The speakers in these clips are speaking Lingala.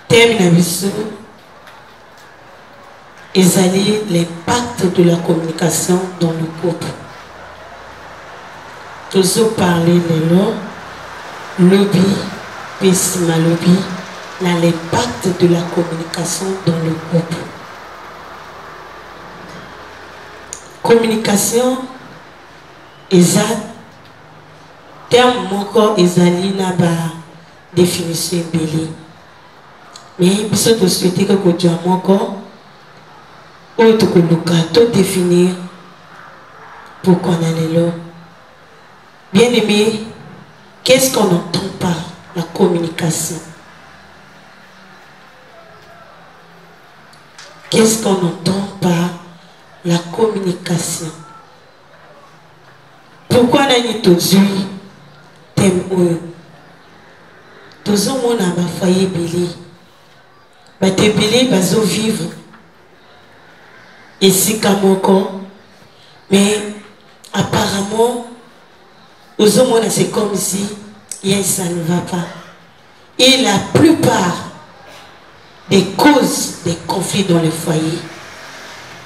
Thème l'impact de la communication dans le couple. Toujours parler de l'eau, lobby, pessima lobby, l'impact de la communication dans le couple. Communication, exact, terme moko ezali na ba définition belé. Mais biso to souhaiter que kodja moko ou to koluka to définir pourquoi on est là. Bien aimé, qu'est-ce qu'on entend par la communication? Qu'est-ce qu'on entend par la communication? Pourquoi on a dit aujourd'hui thème où tous on a ba foyer belé. Ba te belé bazo vivre ici kamoko, mais apparemment aux hommes c'est comme si ça ne va pas. Et la plupart des causes des conflits dans le foyer,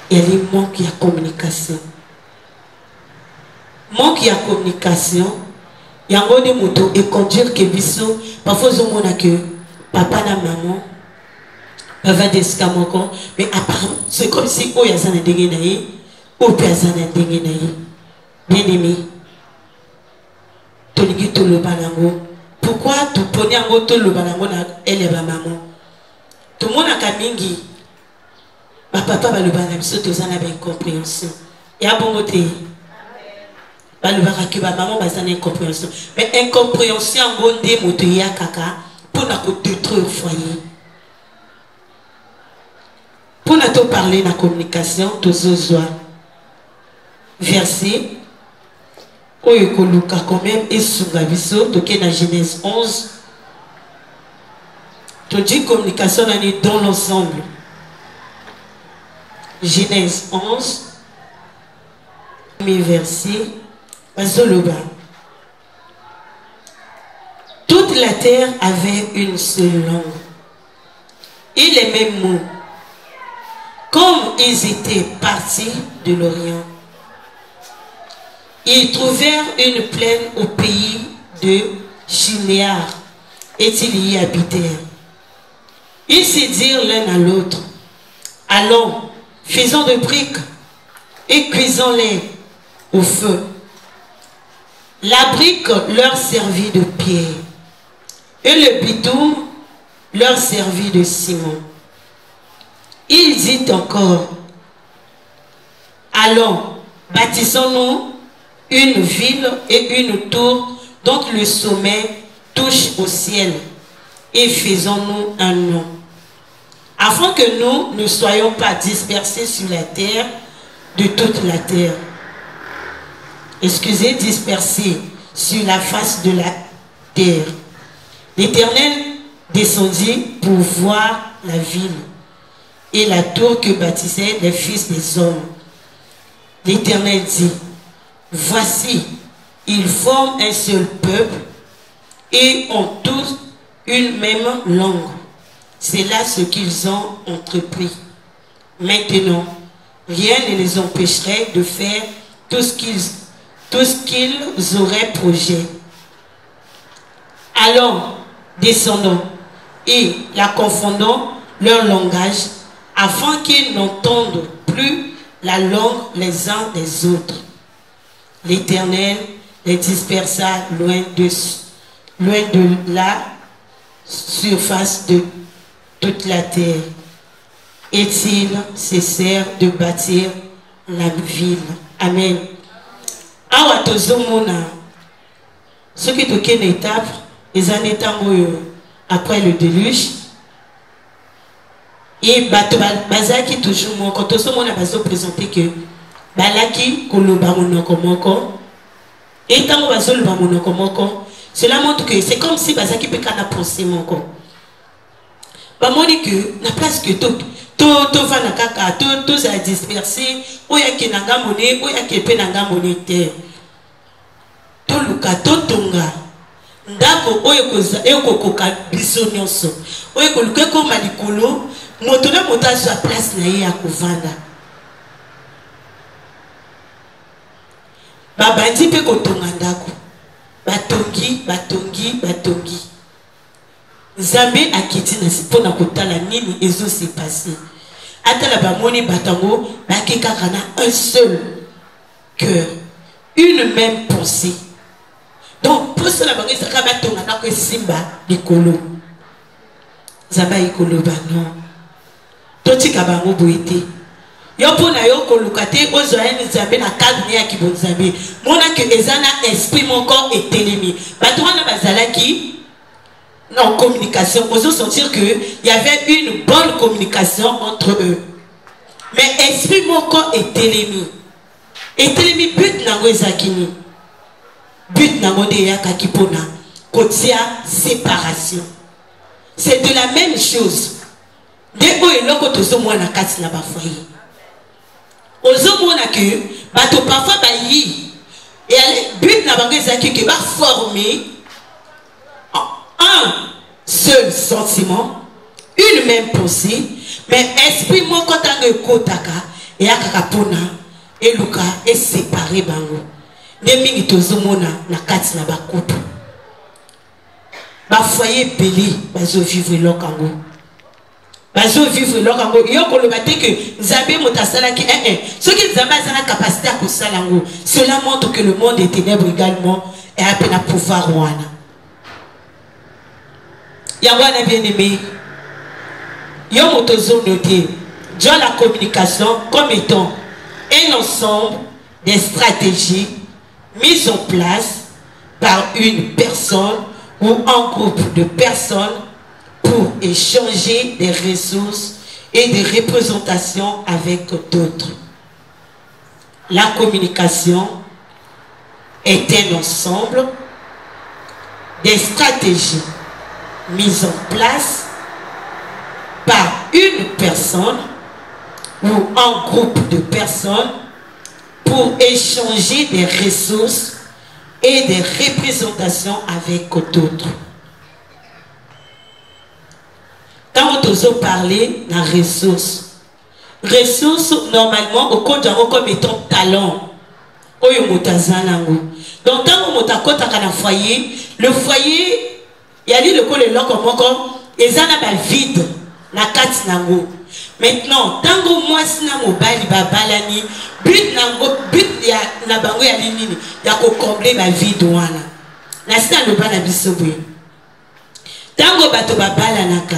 il y a les manques de communication. Manque de communication, il y a un des motos et conduire que biso parfois aux hommes que papa et maman peuvent deskamoko, mais apparemment c'est comme si oh yazana dengenaye, oh yazana dengenaye. Bien aimé. Pourquoi tu prenais un mot le balango elle est ma maman? Tout le monde a kamingi. Ma papa va le balango, c'est tout ça n'a pas incompréhension. Et à bon côté, va le balango ma maman va ça incompréhension. Mais incompréhension en bon dé motoya kaka pour n'a pas détruire le foyer. Pour n'a pas parler la communication, tous os verset. Oyekoluka quand même et Sungabiso, toqué dans Genèse 11. Tu dis communication dans l'ensemble. Genèse 11, premier verset, Bazoloba. Toute la terre avait une seule langue et les mêmes mots. Comme ils étaient partis de l'Orient, ils trouvèrent une plaine au pays de Shinéar et ils y habitèrent. Ils se dirent l'un à l'autre, allons, faisons de briques et cuisons-les au feu. La brique leur servit de pierre et le bitume leur servit de ciment. Il dit encore, allons, bâtissons-nous une ville et une tour dont le sommet touche au ciel et faisons-nous un nom, afin que nous ne soyons pas dispersés sur la terre de toute la terre. Excusez, dispersés sur la face de la terre. L'Éternel descendit pour voir la ville et la tour que bâtissaient les fils des hommes. L'Éternel dit, voici, ils forment un seul peuple et ont tous une même langue. C'est là ce qu'ils ont entrepris. Maintenant, rien ne les empêcherait de faire tout ce qu'ils auraient projet. Alors, descendons et la confondons leur langage afin qu'ils n'entendent plus la langue les uns des autres. L'Éternel les dispersa loin de la surface de toute la terre. Et ils cessèrent de bâtir la ville. Amen. Awa tozomona ce qui est une étape, les années après le déluge. Et bazaki toujours quand on a présenté que balaki koloba monoko moko Et tant que bazol ba monoko moko, cela montre que c'est comme si bazaki pe kana penser moko. Ba moni que na place que tout va na kaka tout ça dispersé, oya ki nanga moni, oya ki pe nanga moni te. To luka to tonga. Ndako oyo koza ekokoka biso nyonso. Oyo koluka ko malikolo, moto na moto sa place na ye ya kovanda. Babandi pe kotonga ndako. Batongi. Nzambe akiti na sipona kotala nini ezo se passé. Atala bamoni batango bakekaka na un seul cœur, une même pensée. Donc pour cela bango ezaka batonga ndako esimba likolo. Nzambe ikolo ba non. Totika bango boite. Yo pona yo koluka te ozoyani Nzambe na cadre ya kibonzambe. Mona que ezana esprit mon corps est télémi. Bato wana bazalaki en communication, on peut sentir qu'il y avait une bonne communication entre eux. Mais esprit mon corps est télémi. Et télémi but nango ezakini. But nango de yakakipona. Kotia séparation. C'est de la même chose. Dès que l'on tozo mwana kati na ba foyer. Ozo mona que bato parfois ba yi. Et but na bango ezaki que ba former un seul sentiment, une même pensée, mais esprit mon kotango kotaka et akakapona et luka est séparé bango. Ne mingi tozomona na kati na ba couple. Ba foyer belé bazo vivre lokango. Bazo vivre lokango yo koloba te que Nzambe motasala ki ce qui Nzambe a la capacité à kosalango. Cela montre que le monde des ténèbres également est à peine à pouvoir wana. Yawana bien-aimé, Yomotozo noté dans la communication comme étant un ensemble des stratégies mises en place par une personne ou un groupe de personnes pour échanger des ressources et des représentations avec d'autres. La communication est un ensemble des stratégies mise en place par une personne ou un groupe de personnes pour échanger des ressources et des représentations avec d'autres. Quand on a parlé de ressources, normalement, au compte comme étant talent. Donc, quand on a un foyer, le foyer, il y a dit le col et ça n'a vide la carte nango. Maintenant, tango moi sina mobile babalani but nango but ya na bango ya linini ya ko combler ma vide wana. Na sina le bana bisobwe. Tango bato babala naka.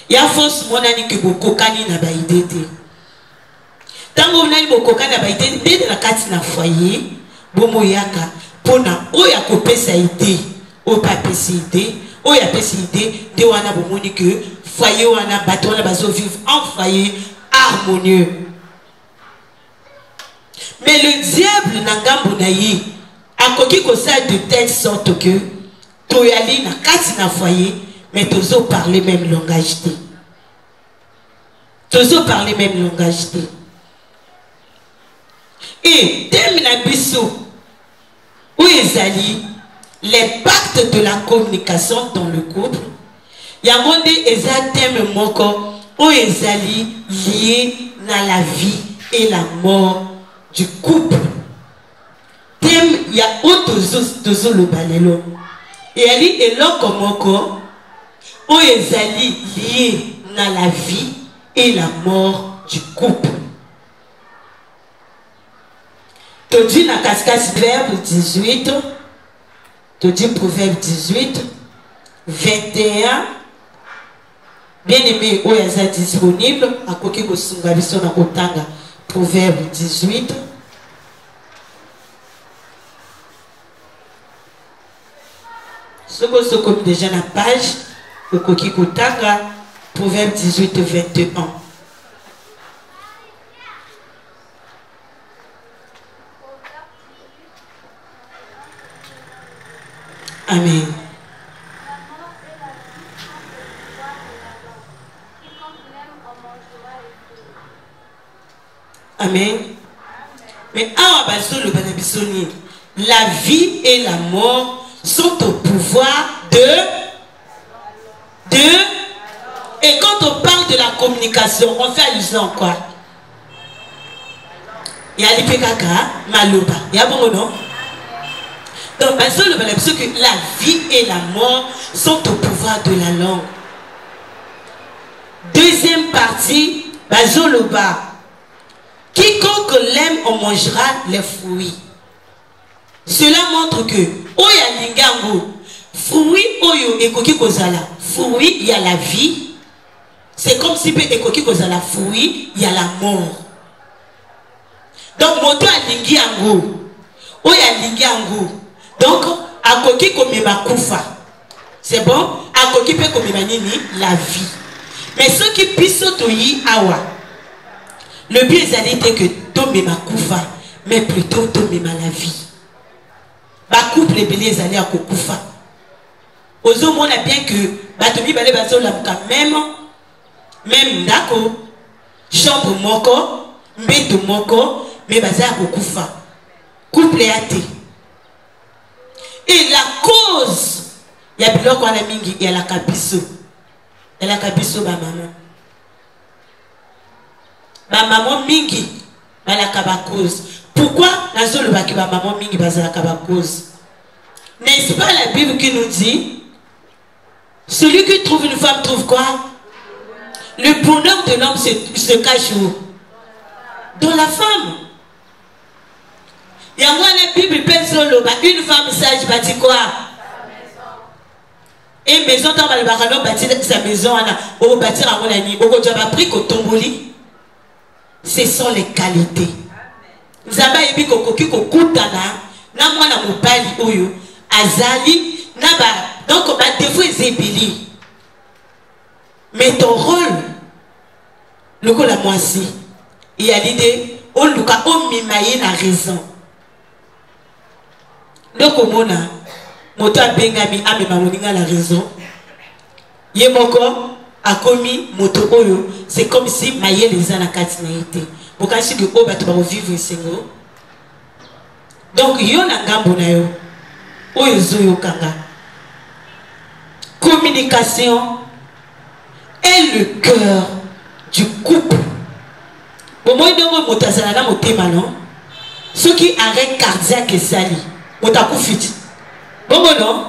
Ya force monani ke bokokani na ba idete. Tango nani bokokani na ba idete na carte na foyer bomo yaka pona oya ko pesa idée o pa pesa idée. Oh, il y a possibilité de wana bomoni que foyer wana bato wana bazo vivre en foyer harmonieux. Mais le diable n'a ngambo na yi akoki ko ça de telle sorte que toyali na kati na foyer mais tozo parler même langage té. Tozo parler même langage té. Et termina biso où ezali les pactes de la communication dans le couple. Yamonde eza thème moko o ezali lié à la vie et la mort du couple. Thème ya otozo le balelo. Et ali eloko moko o ezali lié à la vie et la mort du couple. Todi na Cascas Verbe 18. Tu dis Proverbe 18, 21. Bien aimé, où est disponible? À côté de Sungabiso na Otanga. Proverbe 18. Ce que c'est comme déjà la page, le Koki Kotanga, Proverbe 18, 21. Amen. Amen. Mais la vie et la mort sont au pouvoir et quand on parle de la communication, on fait allusion à quoi? Il y a l'ipekaka, maloba. Il y a bon non? Donc, parce que la vie et la mort sont au pouvoir de la langue. Deuxième partie, bazoloba. Quiconque l'aime, on mangera les fruits. Cela montre que, oya lingango, fruit oyo ekoki kozala, fruit il y a la vie. C'est comme si pe ekoki kozala fruit, il y a la mort. Donc moto alingi yango, oya lingi yango. Donc akoki komema kufa. C'est bon? Akoki pe komema nini la vie. Mais ceux qui piso toyi awa. Le but est que tomema kufa, mais plutôt tomema la vie. Ba couple belé ezali à kokufa. Ozo mona bien que batomi balé bazo la même ndako, chambre moko, mbeto moko, mais baza à kokufa. Couple est athée. Et la cause, il y a biloko ala mingi, il y a la kabiso. Il y a la kabiso ba maman. Ba maman mingi, ba la kaba cause. Pourquoi la seule ba ki ba maman mingi ba za la kaba cause? N'est-ce pas la Bible qui nous dit, celui qui trouve une femme trouve quoi? Le bonheur de l'homme se cache où? Dans la femme. Il y a moi la Bible une femme sage bâtit quoi? Et maison dans le barano bâtit sa maison au bâtir à mon ami au côté de pris qu'au tomboli. Ce sont les qualités. Zaba ebi kokoki kokutana na mwana mobali oyo azali na ba donc ba défaut ezebili. Mais ton rôle le ko la moisi il y a l'idée on luka on mimaye na raison. Donc omona moto abengami amema moninga la raison. Yemoko akomi moto oyo c'est comme si maye les ana katina été. Pour cacher que au bateau va vivre singo. Donc yo na ngambo na yo oyo zoyo kanga. Communication est le cœur du couple. Au moins donc motazala na motema non. Ceux qui arrêtent cardiaque et sali, motakufiti. Bon non.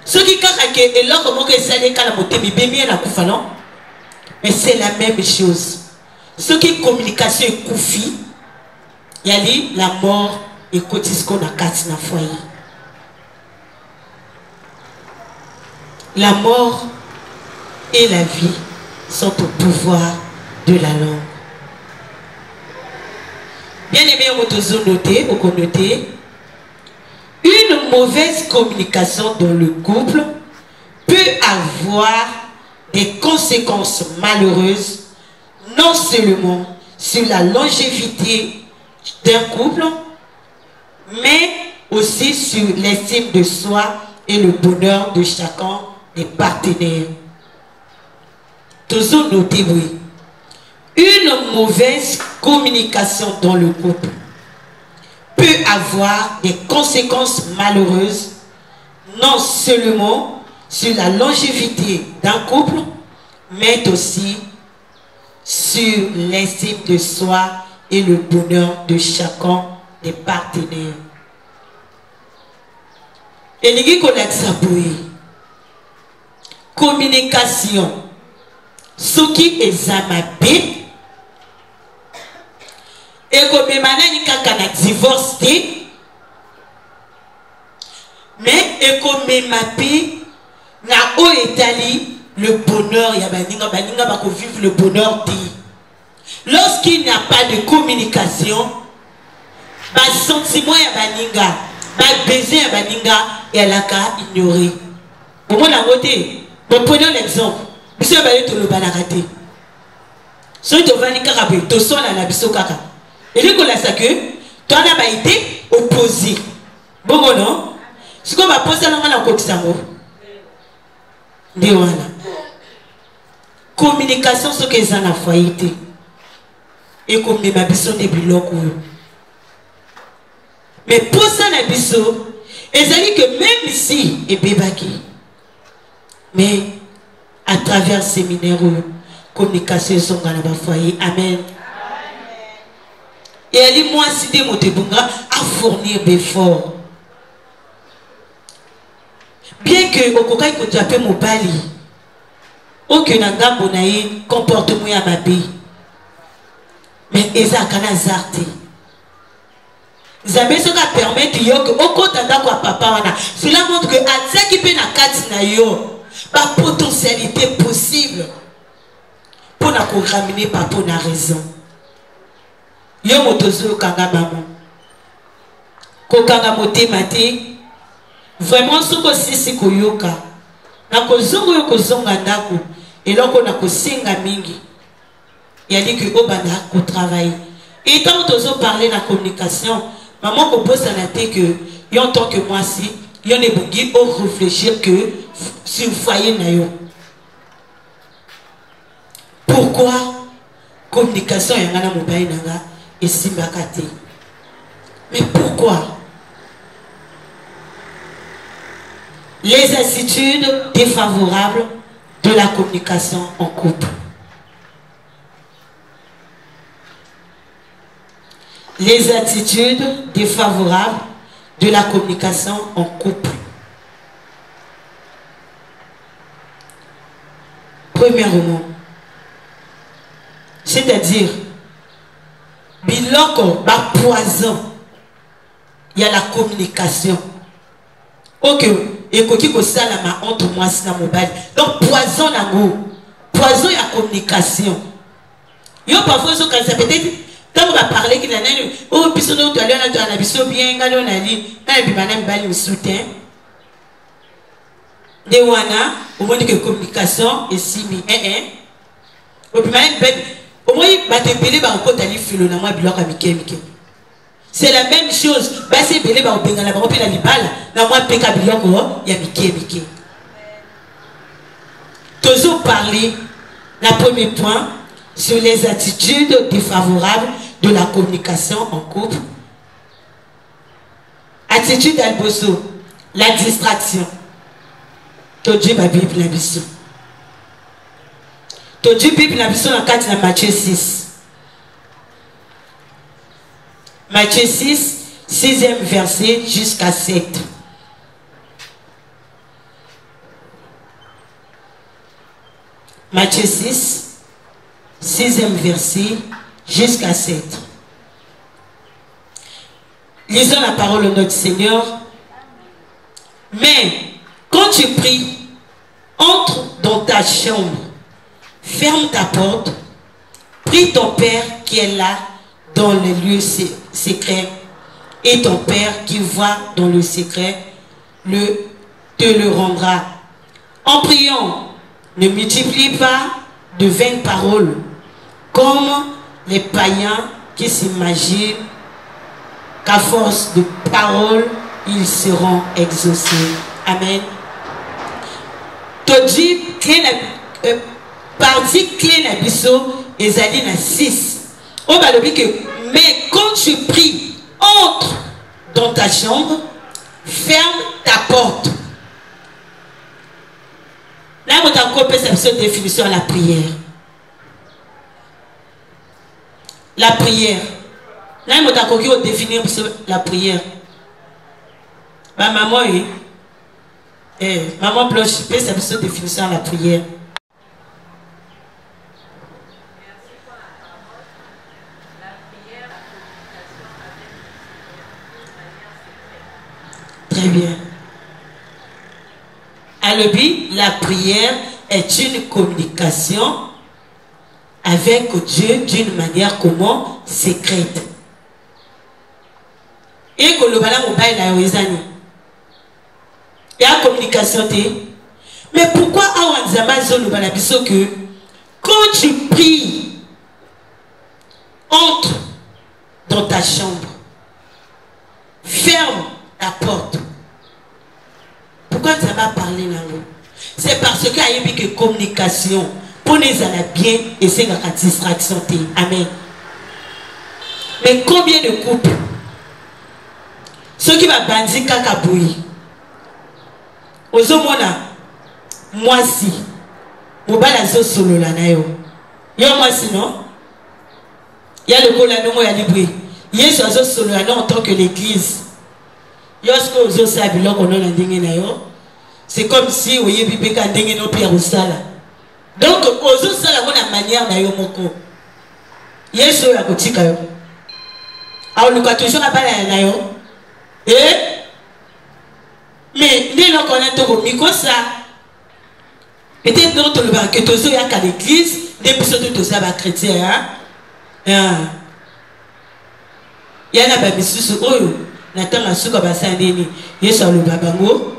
Ceux qui kaka ke eloko moko sali kala motemi bemi na kufa non. Mais c'est la même chose. Ce qui est communication est koufi, il y a la mort et kotisko na kati na foyer. La mort et la vie sont au pouvoir de la langue. Bien aimé, on noter, on noter, une mauvaise communication dans le couple peut avoir des conséquences malheureuses non seulement sur la longévité d'un couple, mais aussi sur l'estime de soi et le bonheur de chacun des partenaires. Toujours notez, oui. Une mauvaise communication dans le couple peut avoir des conséquences malheureuses non seulement sur la longévité d'un couple, mais aussi sur l'estime de soi et le bonheur de chacun des partenaires. Et communication, ce qui est amabé, et comme il divorce, mais et comme il na o etali le bonheur, ya baninga ba ko vivre le bonheur dit. Lorsqu'il n'y a pas de communication, ba sentiment ya baninga, ba baiser ya baninga et la ka ignorer. Au moins la côté, prenons l'exemple. Monsieur Baye to le banarate. So to vani kaka to sona na biso kaka. Et lui ko la sa que toi na ba été opposé. Bon non? Ce qu'on va poser là, on a un communication, ce que ça a foyer. Et comme les mabissons des blocs. Mais pour ça, les mabissons, ils ont que même ici, et bébaki. Mais à travers ces minéraux, communication sont dans le foyer. Amen. Et elle dit, moi, si des mots à fournir des efforts. Bien que au coca il appelle mon bali, aucun nanga bonaï comportement à ma vie, mais eza kana zarte. Zambe ce qui permet que yo que au côté d'un quoi papa wana, cela montre que à ce qui peut na kati na yo, la potentialité possible pour na programmer papa na raison. Yo motozo kanga maman, kokanga moté maté. Vraiment, ce que c'est que yoka, na kozongo yoko zonga ndako, et là qu'on a kosenga mingi, il a dit que obana ko travail. Et tant que nous parler la communication, maman ko pose à la tête que en tant que moi si, yon est bougi au réfléchir que sur le foyer na yo. Pourquoi communication yangana mobile nanga et simbakate? Mais pourquoi? Les attitudes défavorables de la communication en couple. Les attitudes défavorables de la communication en couple. Premièrement, c'est-à-dire, biloko, ba poison, il y a la communication. Ok. Et qui salama entre moi et la mobile. Donc poison nango, poison et la communication. Yo parfois so quand ça peut-être quand on va parler qu'il y a un oh biso no to aller na to na biso bien ngalo na li na bi banam bali me soutien. De wana au moins que communication et simi au bi banam ben au moins ba te belé ba ko tali filo na moi biloko mike. C'est la même chose. Bah c'est belé ba obenga na ba opela libala na moi peka biloko ya mike. Toujours parler la premier point sur les attitudes défavorables de la communication en couple. Attitude d'Alboso, la distraction. Toji ba Bible la biso. Toji Bible la biso na kati na Matthieu 6. Matthieu 6, 6e verset jusqu'à 7. Matthieu 6, 6e verset jusqu'à 7. Lisons la parole de notre Seigneur. Mais quand tu pries, entre dans ta chambre, ferme ta porte, prie ton Père qui est là dans les lieux secrets, et ton Père qui voit dans le secret te le rendra. En priant, ne multiplie pas de vaines paroles comme les païens qui s'imaginent qu'à force de paroles ils seront exaucés. Amen. Todi partie clé na biso ezali na 6. On va le dire que, mais quand tu pries, entre dans ta chambre, ferme ta porte. Là, on a encore cette définition à la prière. La prière. Là, on a encore définir la prière. Ma maman, maman blanche, cette définition à la prière. Très bien. Alobi, la prière est une communication avec Dieu d'une manière comment secrète. Et que le bala mobile a yoizani. Il y a communication. Mais pourquoi Awanzama zone bala biso que quand tu pries, entre dans ta chambre, ferme ta porte. ça va parler là. C'est parce qu'il y a une communication. Pour les aller bien et c'est la distraction. Amen. Mais combien de couples? Ceux qui va bandir kakaboui. Ozomona. Moi si. Mobala zo solo la na yo. Yo moi si non? Il y a le colano mo ya libri. Yes zo solo la en tant que l'église. Yosko zo sabilo kono na ndenge na yo. C'est comme si vous voyez bibé ka ndenge no pierre osala. Donc ozo sala na manière na yo moko. Yeso ya kotika yo. A oluka toujours na bala na yo. Mais dès lors qu'on a tout miko ça. Peut-être non tout le banc que tozo ya ka l'église, depuis surtout tout ça va chrétien hein. Yana ba misusu oyo natanga suka basandeni. Yeso aloba bango.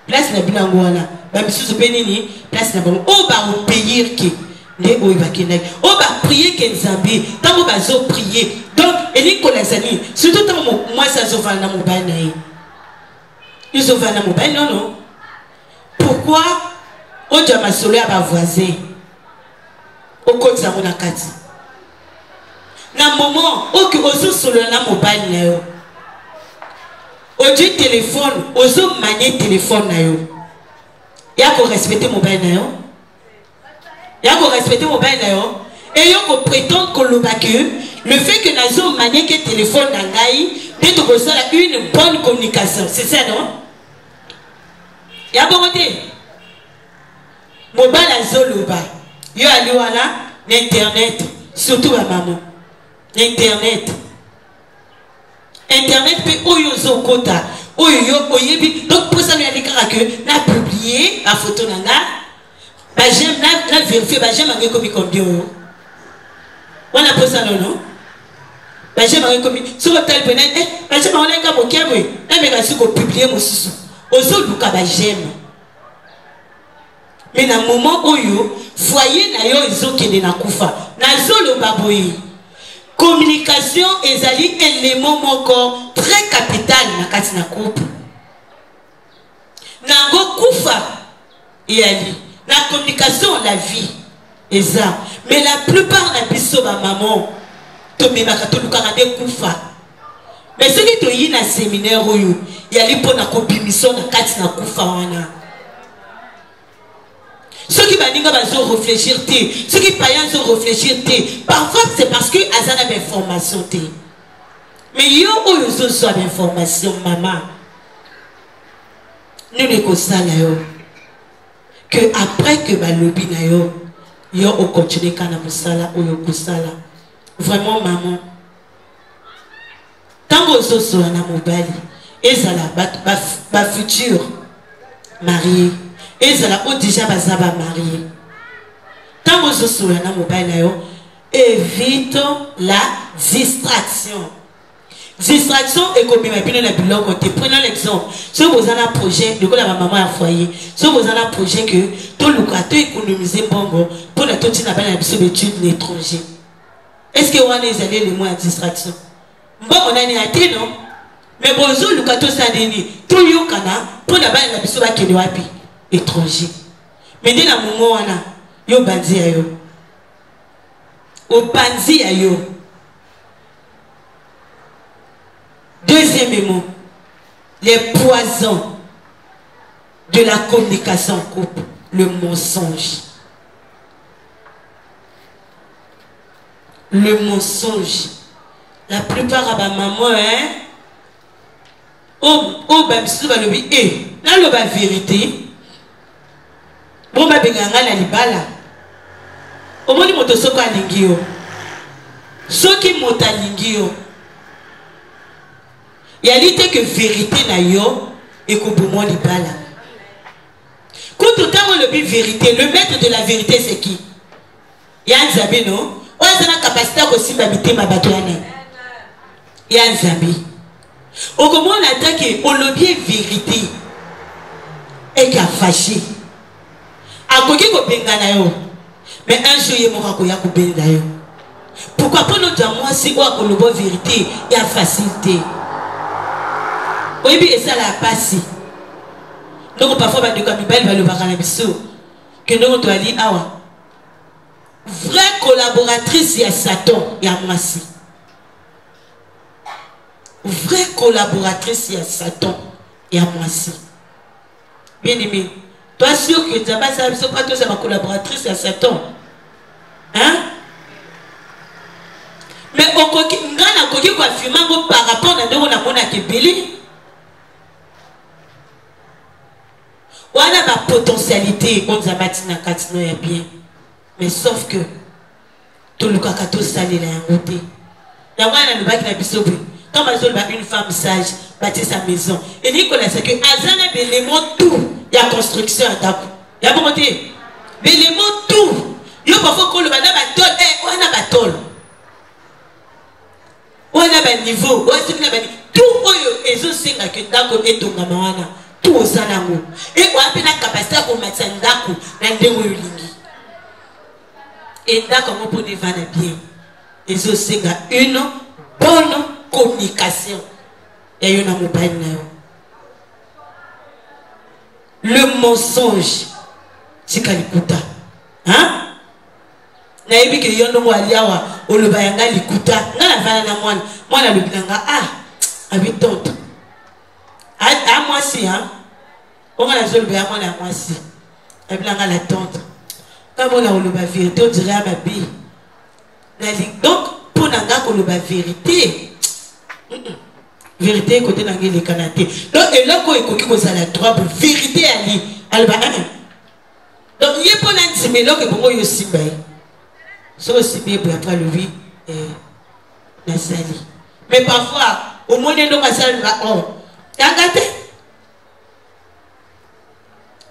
Place na binango wana ba misusu penini place na bango o ba payer ke ne o ba kenaki o ba prier ke Nzambe tango ba zo prier donc eli ko lazani surtout tango moi ça zo vana mobile na ye ils zo vana mobile non pourquoi o jama solo ya ba voisin o kotsa mona kati na moment o ke ozo solo na mobile na yo Aujourd'hui téléphone, ozo manier téléphone na yo. Ya ko respecter mobile na yo. Ya ko respecter mobile na yo. Et yo ko prétendre que le fait que nazo manier que téléphone na ngai, d'être ko ça une bonne communication, c'est ça non? Ya bonté. Mobile azo loba. Yo ali wana internet, surtout à maman. Internet. Internet peut oyozo kota oyo oyebi donc pour ça il y a des cas que n'a publié la photo nanga ba j'aime na vérifier ba j'aime avec comme combien on a pour ça non ba j'aime avec comme sur le tel penet ba j'aime on a ka bokemwe na me ka siko publier mo susu ozo luka ba j'aime mais na moment oyo foyer na yo ezokende na kufa na zolo baboyi. Communication est un élément très capital dans la couple. Nango kufa yali. La communication la vie est ça. Mais la plupart des biso ba maman to me bakato lukaka de kufa. Mais ce qui to yi na séminaire oyo yali pona ko bimiso na kati na kufa wana. Ceux qui baninga bazo réfléchir ceux qui païens ont réfléchir parfois c'est parce que azana d'information mais yo oyo zo so d'information maman nous ne kosala yo que après que balobi na yo yo o continuer kana musala oyo kosala vraiment maman tango zo so na mobali ezala ba futur marié. Et ça là, déjà bazaba marié. Tant que je suis là, mobile évite la distraction. Distraction est comme ma pile la bilan côté. Prenons l'exemple. Si vous avez un projet, de quoi la maman a foyer. Si vous avez un projet que tout le cas, tout économiser bongo pour la toute n'a pas la besoin d'études l'étranger. Est-ce que vous avez les moyens de distraction? Bon, on a été non. Mais bonjour le cas tout ça déni. Tout yo kana pour la balle la besoin de wapi. Étranger. Mais dès la moment wana yo bandi ayo. O bandi ayo. Deuxièmement, les poisons de la communication en couple, le mensonge. Le mensonge. La plupart de maman hein ben si va le là le ba vérité. Bon ba benganga na libala. Omoni moto soko alingi yo. Soki moto alingi yo. Il y a l'idée que vérité na yo et que pour moi libala. Quand tout temps le but vérité, le maître de la vérité c'est qui? Il y a un Nzambe non? On a la capacité aussi d'habiter ma bateau-là. Il y a un Nzambe. Au comment on attaque on le bien vérité et qui a fâché. A quoi qu'il y yo. Mais un jour il y a yo. Pourquoi pas notre moi c'est quoi qu'on le bon vérité il y a facilité. Oui bien ça la passe. Donc parfois ba de kamibali ba le bakana biso que nous doit aller awa vraie collaboratrice ya Satan ya mwasi. Vraie collaboratrice ya Satan ya mwasi. Bien aimé, toi sûr que tu vas ça pas toi c'est ma collaboratrice ya Satan. Hein? Mais okoki ngana koki kwa fimango par rapport na ndeko na mona kebeli. Wana ba potentialité on zabati na katino ya bien. Mais sauf que tout le kakato salé la yangote. La wana le baki na bisobe. Quand Mazol va une femme sage bâtir sa maison. Et Nicolas c'est que azana l'élément tout il y a construction à tapu. Il y a comment dire l'élément tout. Yo parfois ko le bana ba tol wana ba tol. Wana ba niveau, wana ba tout oyo ezo senga que ndako etonga mawana. Tout au salango. Et on a la capacité à mettre un ndako dans ndemo yolingi. Et ndako on peut deviner bien. Ezo senga une bonne communication. Et yon a mobile na yo. Le mensonge c'est kalikuta. Hein? Na yebi ke yondo mo aliawa o le bayanga likuta. Ngala vana na mwana le bilanga habitante. À moi si, hein? On a la seule à moi la moi si. Et puis la tante. Comme on a eu la vérité, on dirait à ma bille. Donc, pour n'anga qu'on a la vérité. Vérité, côté n'anga les Canadiens. Donc, et là, quand il y a la droite, vérité à lui. Donc, il y a pas d'intime, là, que pour moi, il y a aussi bien. C'est aussi bien pour après lui, la salie. Mais parfois, au moins, il y a un salle, oh.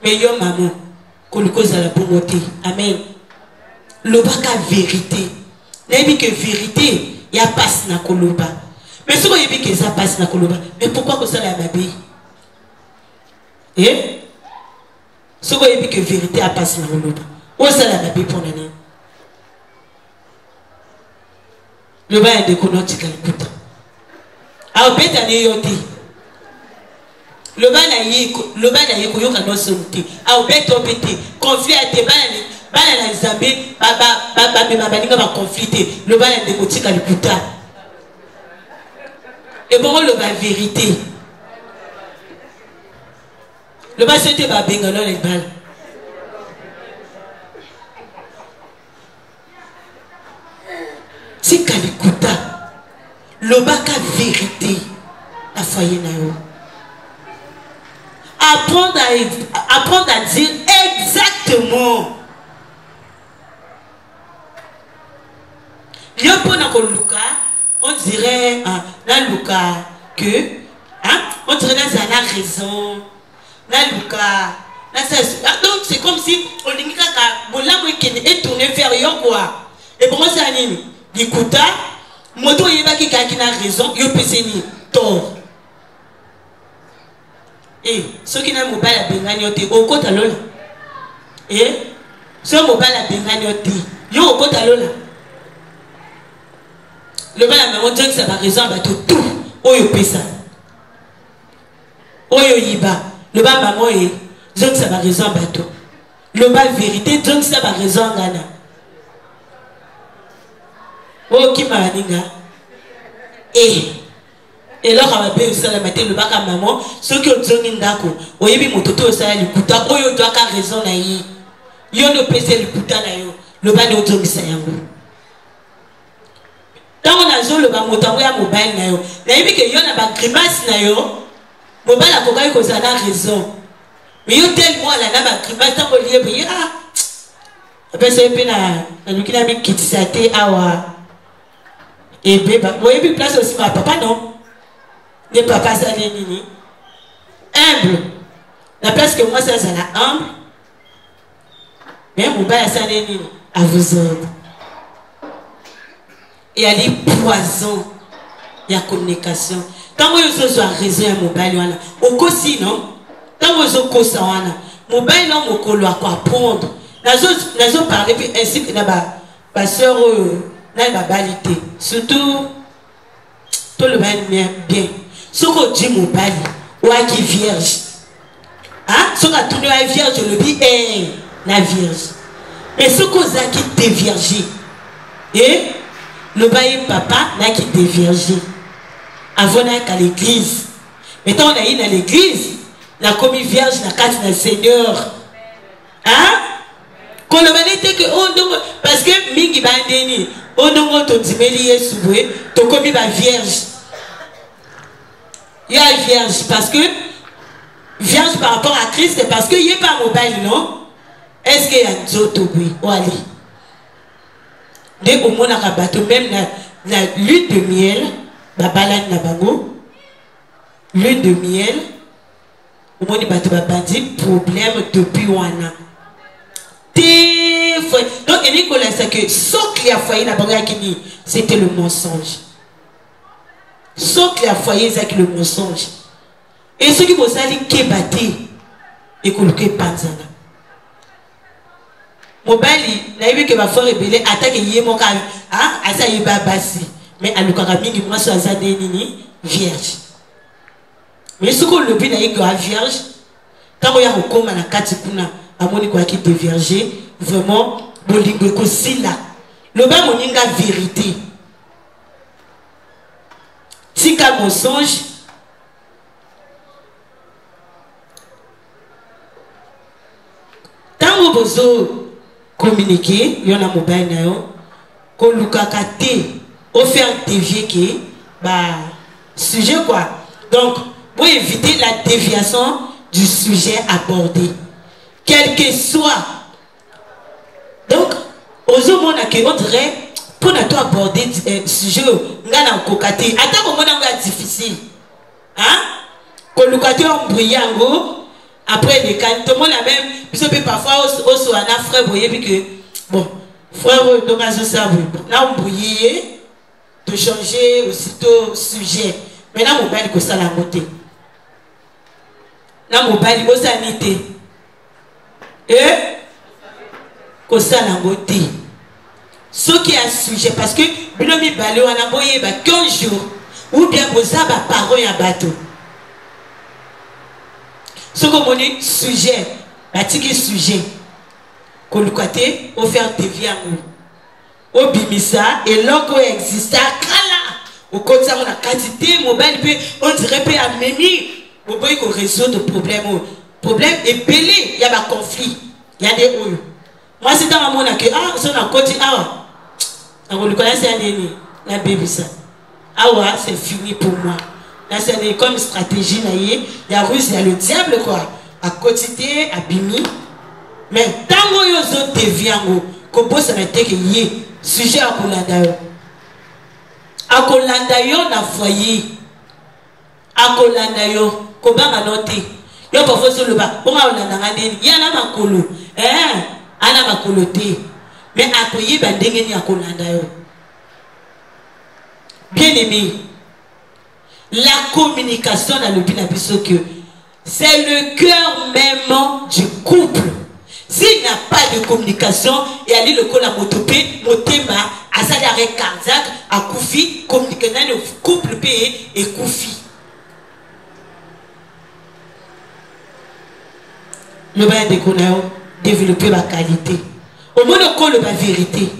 Mais yo maman, qu'on le cause à la bonté. Amen. Le baka vérité. N'est que vérité, il y a passe na koloba. Mais si vous avez que ça passe na koloba, mais pourquoi que ça la babi? Eh? Si vous avez que vérité a passe na koloba, où ça la babi pour nana? Le bas est de konoti kalikuta. Ah, bête à yoti. Le bas na yeko yoka no sonti a obeto pété conflit à te bana na Zambie baba baninga ba conflité le bas na dekotika likuta et bon le bas vérité le bas c'était ba benga non les balles c'est kalikuta le bas ka vérité la foyer na yo. Apprendre à dire exactement. On dirait dans Luca que on dirait dans la raison. Dans Luca, donc c'est comme si on dit que est tourné vers eux quoi. Et pour moi c'est un nini. L'écouta, moto yeba qui a raison, yo peseni tort. Et ceux qui n'ont pas la bengagnoté, au côté à l'eau. Et ceux qui n'ont pas la bengagnoté, ils ont au côté à l'eau. Le bal à maman, Dieu, ça va résoudre tout. Oh, yo pesa. Oh, yo yiba. Le bal maman, Dieu, ça va résoudre tout. Le bal vérité, Dieu, ça va résoudre Ghana. Oh, qui m'a dit, et là, on va bien aussi la matin, le bac à maman, ceux qui ont dit ndako, oyebi mototo ça le kuta, oyo doit ka raison na yi. Yo no pese le kuta na yo, le bac de otongi sa yango. Tant on a joué le bac motango ya mobile na yo, na yebi que yo na ba grimace na yo, mobile a kokai ko ça na raison. Mais yo tellement la na ba grimace tant ko lié bi après c'est puis na lukina mi kitisate awa. Et bébé, oyebi place aussi ma papa non. Ne papa ça n'est nini humble la place que moi ça la humble mais mon père ça n'est nini à vous autres et il y a des poisons il y a communication tant que vous avez raison à mobile au cosi non tant que vous avez cosa wana mobile non mon colo à quoi apprendre nazo parler puis ainsi que na ba sœur na ba balité surtout tout le monde bien ce qu'on dit mon bali ou qui vierge hein ce qu'a tourné la vierge je le dis la vierge mais ce qu'on a qui déviergé et le bail papa n'a qui déviergé avant qu'à l'église maintenant on a eu à l'église la commis vierge la carte du Seigneur hein quand le balai était que oh non parce que mingi bandeni oh non ton dimeli yesoué ton commis va vierge il y a vierge parce que vierge par rapport à Christ c'est parce que il n'y a pas mobile non est-ce qu'il y a d'autres oui ou allez dès au moins à bateau même la lune de miel la balade na bango lune de miel au moins les bateaux bandit problème depuis un an donc il dit que ce qu'il y a foyer c'était le mensonge ce qu'il y a foyer c'est le mensonge et ce qui vous a dit qu'il battait et que le panzana mobile n'a vu que ma foi rebelle attaque yemo ka ah asa yiba basi mais alukaka mingi moi so azade nini vierge mais ce qu'on le but na yiko vierge quand on y a rekoma na kati kuna amoni quoi qui dévierger vraiment bolingo ko sila le ba moninga vérité tika mensonge tant bozo communiquer yon a mobile na yo ko lukaka te au faire dévier qui bah sujet quoi donc pour éviter la déviation du sujet abordé quel que soit donc aux hommes on dirait pour ne pas aborder sujet ngana kokate attends comment on va difficile hein ko lukate on brillango après des cas tout le monde a même parce que parfois au soit un frère voyez que bon frère donc à ce ça là on brouillé de changer aussitôt sujet maintenant mobile que ça la montée na mobile ko sanité et que ça la montée ce qui a sujet parce que binomi balé on a boyé ba 15 jours ou bien boza ba parole ya bateau ce que mon sujet batiki sujet qu'on le côté au faire dévier au bimisa et l'autre existe kala au côté on a quantité mobile on dirait peut amener au boy qu'on résout de problème est belé il y a un conflit il y a des hauts moi c'est dans mon que ah son a côté ah on le connaît c'est année la bébé ça ah ouais c'est fini pour moi. Là, c'est comme stratégie, il y a russe, il y a le diable, quoi. À côté, à Bimi. Mais tant que vous autres déviants, comme ça n'a été que y sujet à Kolandayo. À Kolandayo, na foyer. À Kolandayo, comment on a noté. Yo parfois sur le bas, on a il y a un makolo. Ana makoloté. Mais à quoi y est, ben dégainer à Kolandayo. Bien aimé. La communication dans le binabiso que c'est le cœur même du couple. S'il n'y a pas de communication, et aller le col à motopé, motema, à Sadare Karzak, à Koufi, communiquer dans le couple payé et Koufi. Le bain de Konao développer la qualité. Au moins le col la vérité.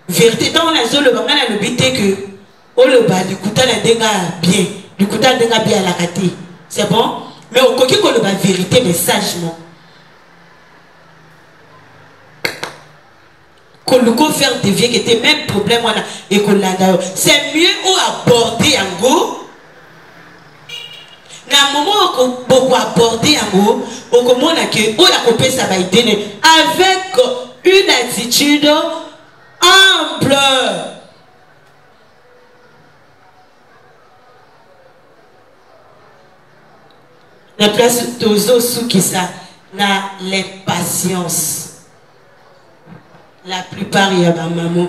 Vérité, dans la zone, le bangan a le but que oh le bas du couteau la denga bien, du couteau denga bien à la raté. C'est bon? Mais au coquille qu'on le bas vérité, mais sagement. Qu'on le co faire des vieux qui étaient même problème voilà et qu'on l'a d'ailleurs. C'est mieux au aborder en go. Na moment qu'on beaucoup aborder en go, au comment on a que on a coupé ça va aider avec une attitude humble. La place d'Ozo Soukissa n'a l'impatience. La plupart y a ma maman.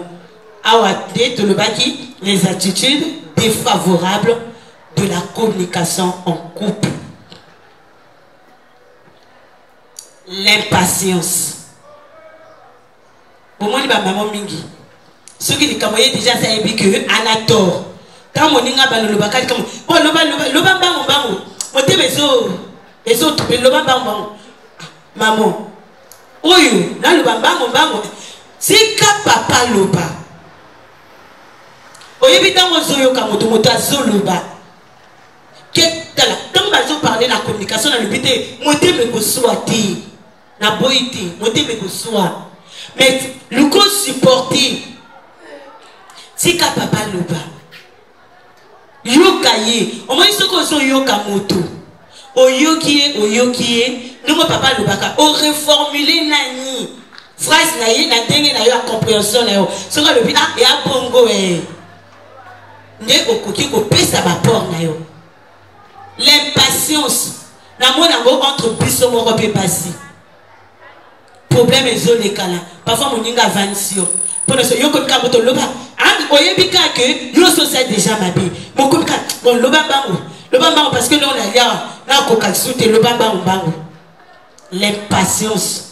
Awate tout le baki les attitudes défavorables de la communication en couple. L'impatience. Pour moi, ma maman mingi. Ceux qui disent que déjà ça a dit que à la tort. Quand mon inga ba le bakali comme bon le ba moté les autres le bambang maman oyo na le bambang bango c'est ka papa loba oyebi tango zoyo ka moto moto azoloba que tala tant bazo parler la communication na le bité moté me ko soiti na boiti moté me ko soa mais le co supporter c'est ka papa loba yoka ye au moins ce ko zo yoka moto oyokie nous papa lobaka o reformuler nani phrase na ye na ndenge na yo a compréhension na yo soka lobi ah ya bongo nde okoki ko pesa ba port na yo l'impatience na mona ngo entre biso moko pe passer problème ezolekana parfois moninga vansio pour ça yo ko ka moto loba ah oyebika que yo so c'est déjà mabi moko ka bon loba bango parce que nous on a là na ko ka souter loba bango l'impatience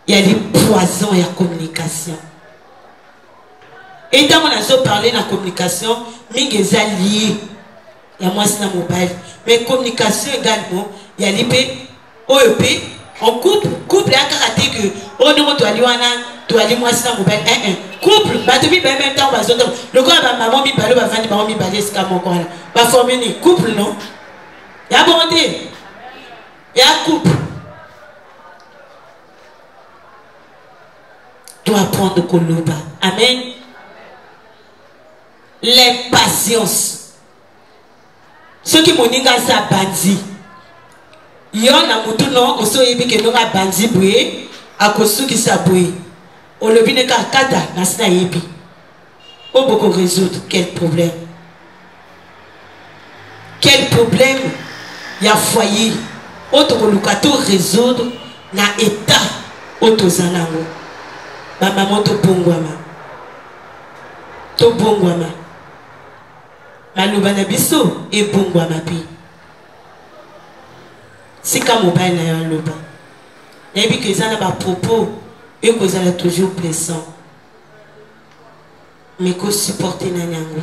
il y a des poisons et la communication et quand on a parlé de la communication mingi lié il y a moi c'est dans mobile mais communication également il y a l'IP OEP en couple à karaté que on ne doit aller doit aller moi c'est dans mobile couple bah depuis même temps bah le gars bah maman mi ballo bah vendre maman mi balé c'est comme encore bah former ni couple non il y a bonté il y a couple doit apprendre Koloba. Amen. L'impatience. Ceux qui m'ont dit que ça bandi. Yon a moutou non, oso yebi que non a bandi boué, à cause qui ça boué. On le vine kata, nasna yebi. On beaucoup résoudre quel problème. Quel problème y a foyer. Autre kolukato résoudre na état auto zanango. Ma maman to bongwama maluba na biso e bongwama pi sika mobile na yo loba nayebi ke eza na ba propos e kozala toujours blessant mais ko supporter na nyango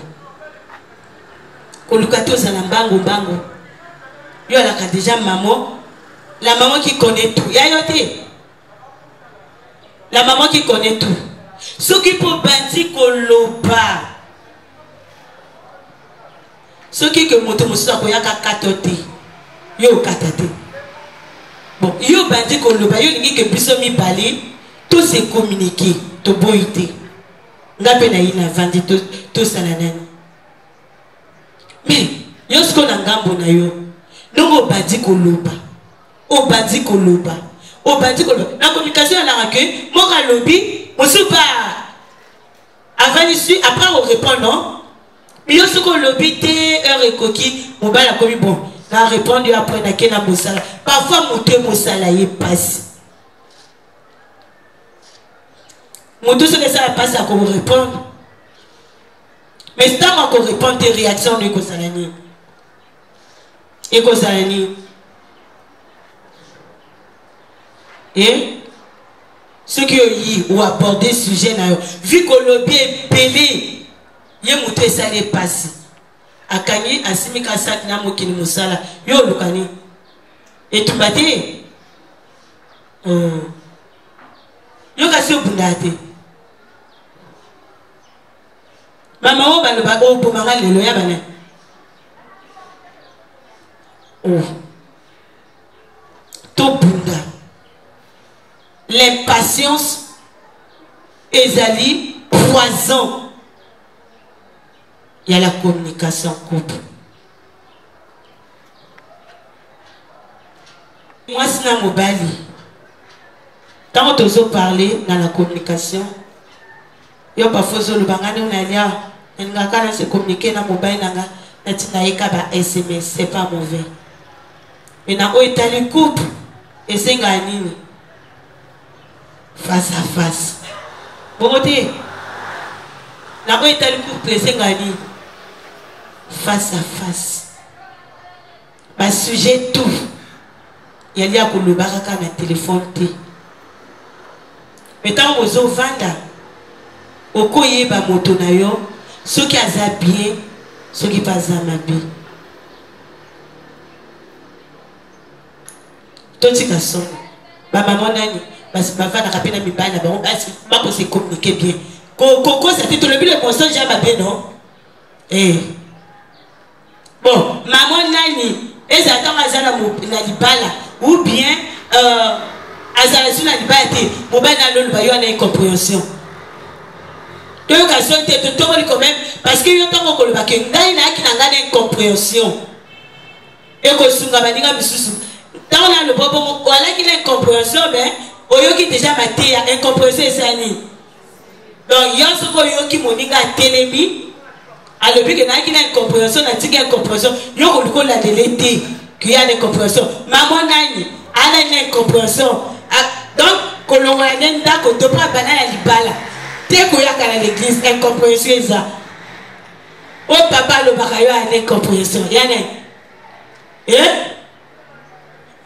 koluka to ozala mbango yo alaka déjà maman la maman qui connaît tout ya yo te la maman qui connaît tout. Ce qui peut bâtir koloba. Ce qui que moto musa koyaka katote. Yo katate. Bon, yo bâtir koloba, yo ningi que biso mi balé, tout se communiquer, to boité. Ngape na ina vandi tout ça nanani. Mais yo ce qu'on a ngambo na yo. Nongo bâtir koloba. O bâtir koloba. La communication à la que moi lobby moi suis pas avant ici après on répond non mais yo ce qu'on lobby té heure et coquille mon bal a commis bon na répondre après na kena mosala parfois monter mosala y passe mon tout ce que ça passe à qu'on répondre mais tant qu'on répond des réactions de kosalani et kosalani. Et ceux qui ont abordé ce sujet, vu que le lobby est pelé, il y a montré ça les passé. A Kanye, a Simika Sakna Mokini Moussala, yo Lukani. Et tu m'as dit, yo Kassio Bundate. Maman, on va le pour maman, le loya bané. Oh. To Bunda. L'impatience ezali poison. Il y a la communication couple. Moi, c'est dans mobile. Quand on a parlé dans la communication, il y a parfois le bangani on a dit, on se communiquer dans mobile na tinaika ba SMS, c'est pas mauvais. Mais dans le couple, et c'est gagné. Face à face. Bon côté. La bonne est couple c'est gagné. Face à face. Bah sujet tout. Il y a que le baraka na téléphone té. Mais tant aux vanda. Au koye ba moto na yo, ceux qui a bien, ceux qui pas bien. totika son ba maman nani parce que bava na kapena mibana ba on se communiquer bien koko ça te le le constant jamais bien non bon maman nani ezata mazala na libala ou bien azala sur la libala te mobana lolu ba yo na incompréhension to yo ka so te to quand même parce que yo tango ko le ba ke ngai na ki na ngana incompréhension et ko sunga baninga misusu tant là le bobo wala ki na incompréhension ben oyoki déjà maté ya incompréhension esani donc yo so ko yoki moninga telemi alors que na ki na incompréhension na tika incompréhension yo ko liko la delete qu'il y a une incompréhension maman nani ana une incompréhension donc kolonga nenda ko to pa bana ya libala te ko yaka na l'église incompréhension eza o papa lo bakayo a une incompréhension yana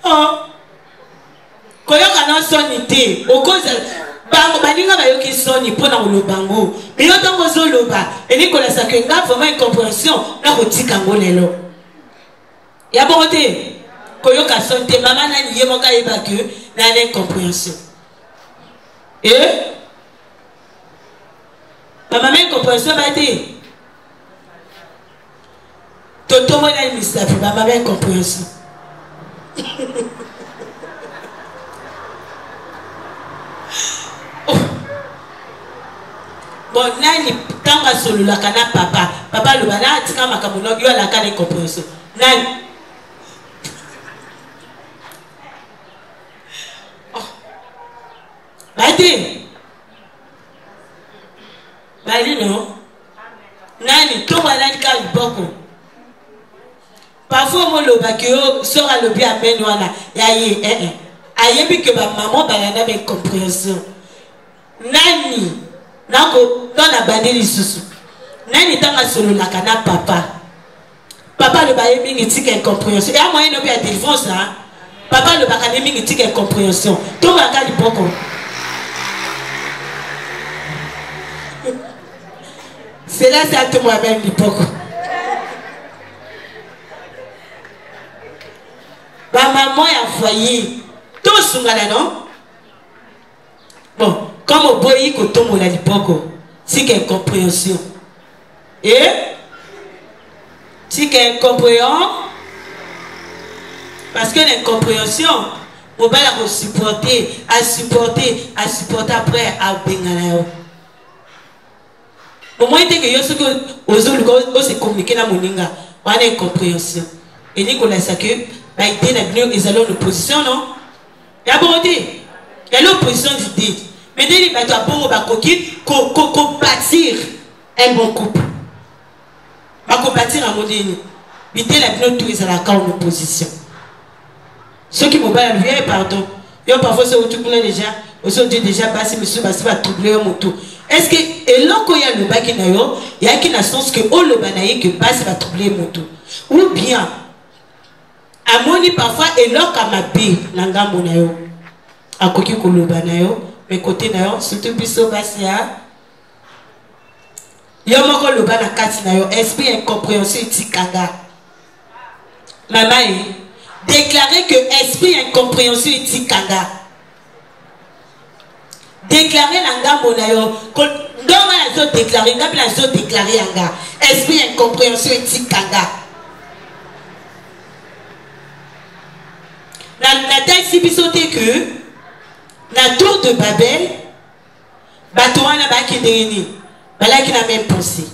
oh koyoka na soni te okoza bango baninga bayoki soni mpona kolobango me yo ntango ozoloba elikolasa ke nga vraiment incompréhension na kotika ngo lelo ya bongo te koyoka soni te mama nani ye moko ayeba ke na na incompréhension bamama incompréhension ba te totomona misafi bamama incompréhension bon nani tanga solo la kana papa le bana tika makambo no yo la kana incompréhension nani badi no nani to wala ka boko parfois mo lo ba ke yo sora lo bi amen wana ya ye ayebi ke ba maman ba na ba incompréhension nani nako dans bandeli susu nani tanga solo la kana papa le ba yebi ngitika incompréhension et à moyen no bi a délivrance hein papa le ba kana yebi ngitika incompréhension to ba ka liboko c'est là ça tout moi-même liboko ba maman ya foyer to sungana non bon comme au boyi ko tomo la liboko si qu'elle compréhension si qu'elle comprend parce que l'incompréhension on va la supporter après à bengana yo au moins que yo ce que aux se communiquer na moninga on a incompréhension et Nicolas ça que ba idée na bien ils allons l'opposition non ya bonté ya l'opposition d'idée mais dès les bateaux à bon ba koki ko bâtir un bon couple ba ko bâtir un modèle idée la bien tout ils allons en opposition ceux qui m'ont pas enlevé pardon yo parfois c'est autre chose déjà aujourd'hui déjà passé monsieur basi va troubler mon tout est-ce que eloko ya le baki na yo ya qui na sens que o le banaye que basi va troubler mon tout ou bien amoni parfois eloko mabe na ngambo na yo akoki koloba na yo mais côté na yo surtout biso basi ya yo moko loba na kati na yo esprit incompréhension itikanga maman déclarer que esprit incompréhension itikanga déclarer na ngambo na yo ndoma na zo déclarer ngapi na zo déclarer yanga esprit incompréhension itikanga na taxi biso te que na tour de Babel bato wana baki ndeni balaki na même pensée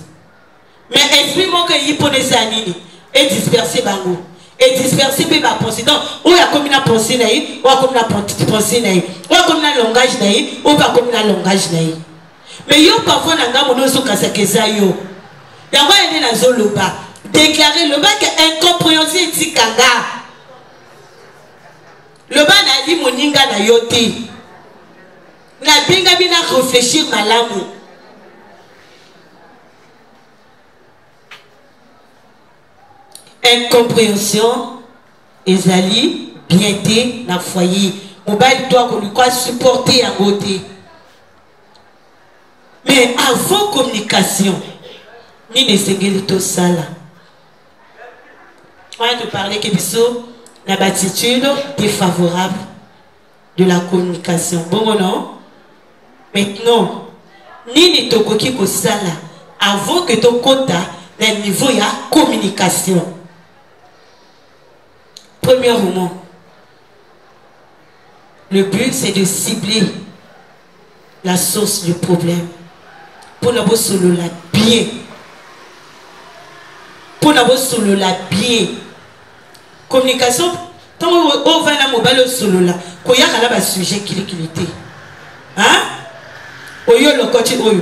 mais esprit moko yiponesa nini et disperser bango et disperser pe ba pensée donc ou ya comme na pensée na yi ou comme na pensée na yi ou comme na langage na yi ou pas comme na langage na yi mais yo parfois na ngambo no so kasakeza yo yango ene na zoloba déclarer le bac incompréhension itikanga le bas na dit moninga na yote na binga bina réfléchir malamu incompréhension ezali bienté na foyer mobile doit qu'on lui croit supporter à côté mais avant communication ni ne sengeli to sala on va te parler que biso na l'attitude défavorable de la communication. Bon, non? Maintenant, nini tokoki kosala avant que ton quota na niveau ya communication. Premièrement, le but c'est de cibler la source du problème pour n'avoir solo la bien. Pour n'avoir solo la bien. Communication, tant on va na mobile solo la, qu'on y a là bas sujet qui était. Hein? Oyo le coach oyo.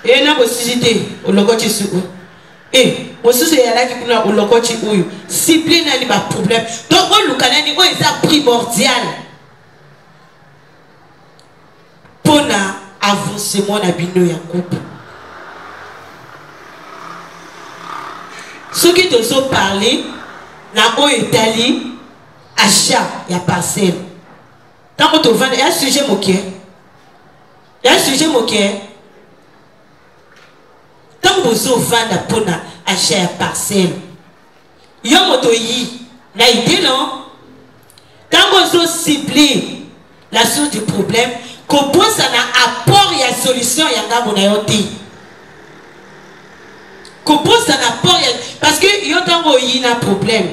Et na possibilité au le coach sur. Et aussi c'est là qui kuna au le coach oyo. Cibler na li ba problème. Donc on le canani on est primordial. Pour na avancement na bino ya couple. Ceux qui te sont parlé na o Italie achat ya parcelle. Tant que tu vends il y a un sujet moqué. Il y a un sujet moqué. Tant que vous vendez pour na achat ya parcelle. Il y a moto yi na idée non. Tant que vous ciblez la source du problème, qu'on pense à un apport et à solution yanga monayote. Qu'on pense à un apport parce que y a tant y a un problème.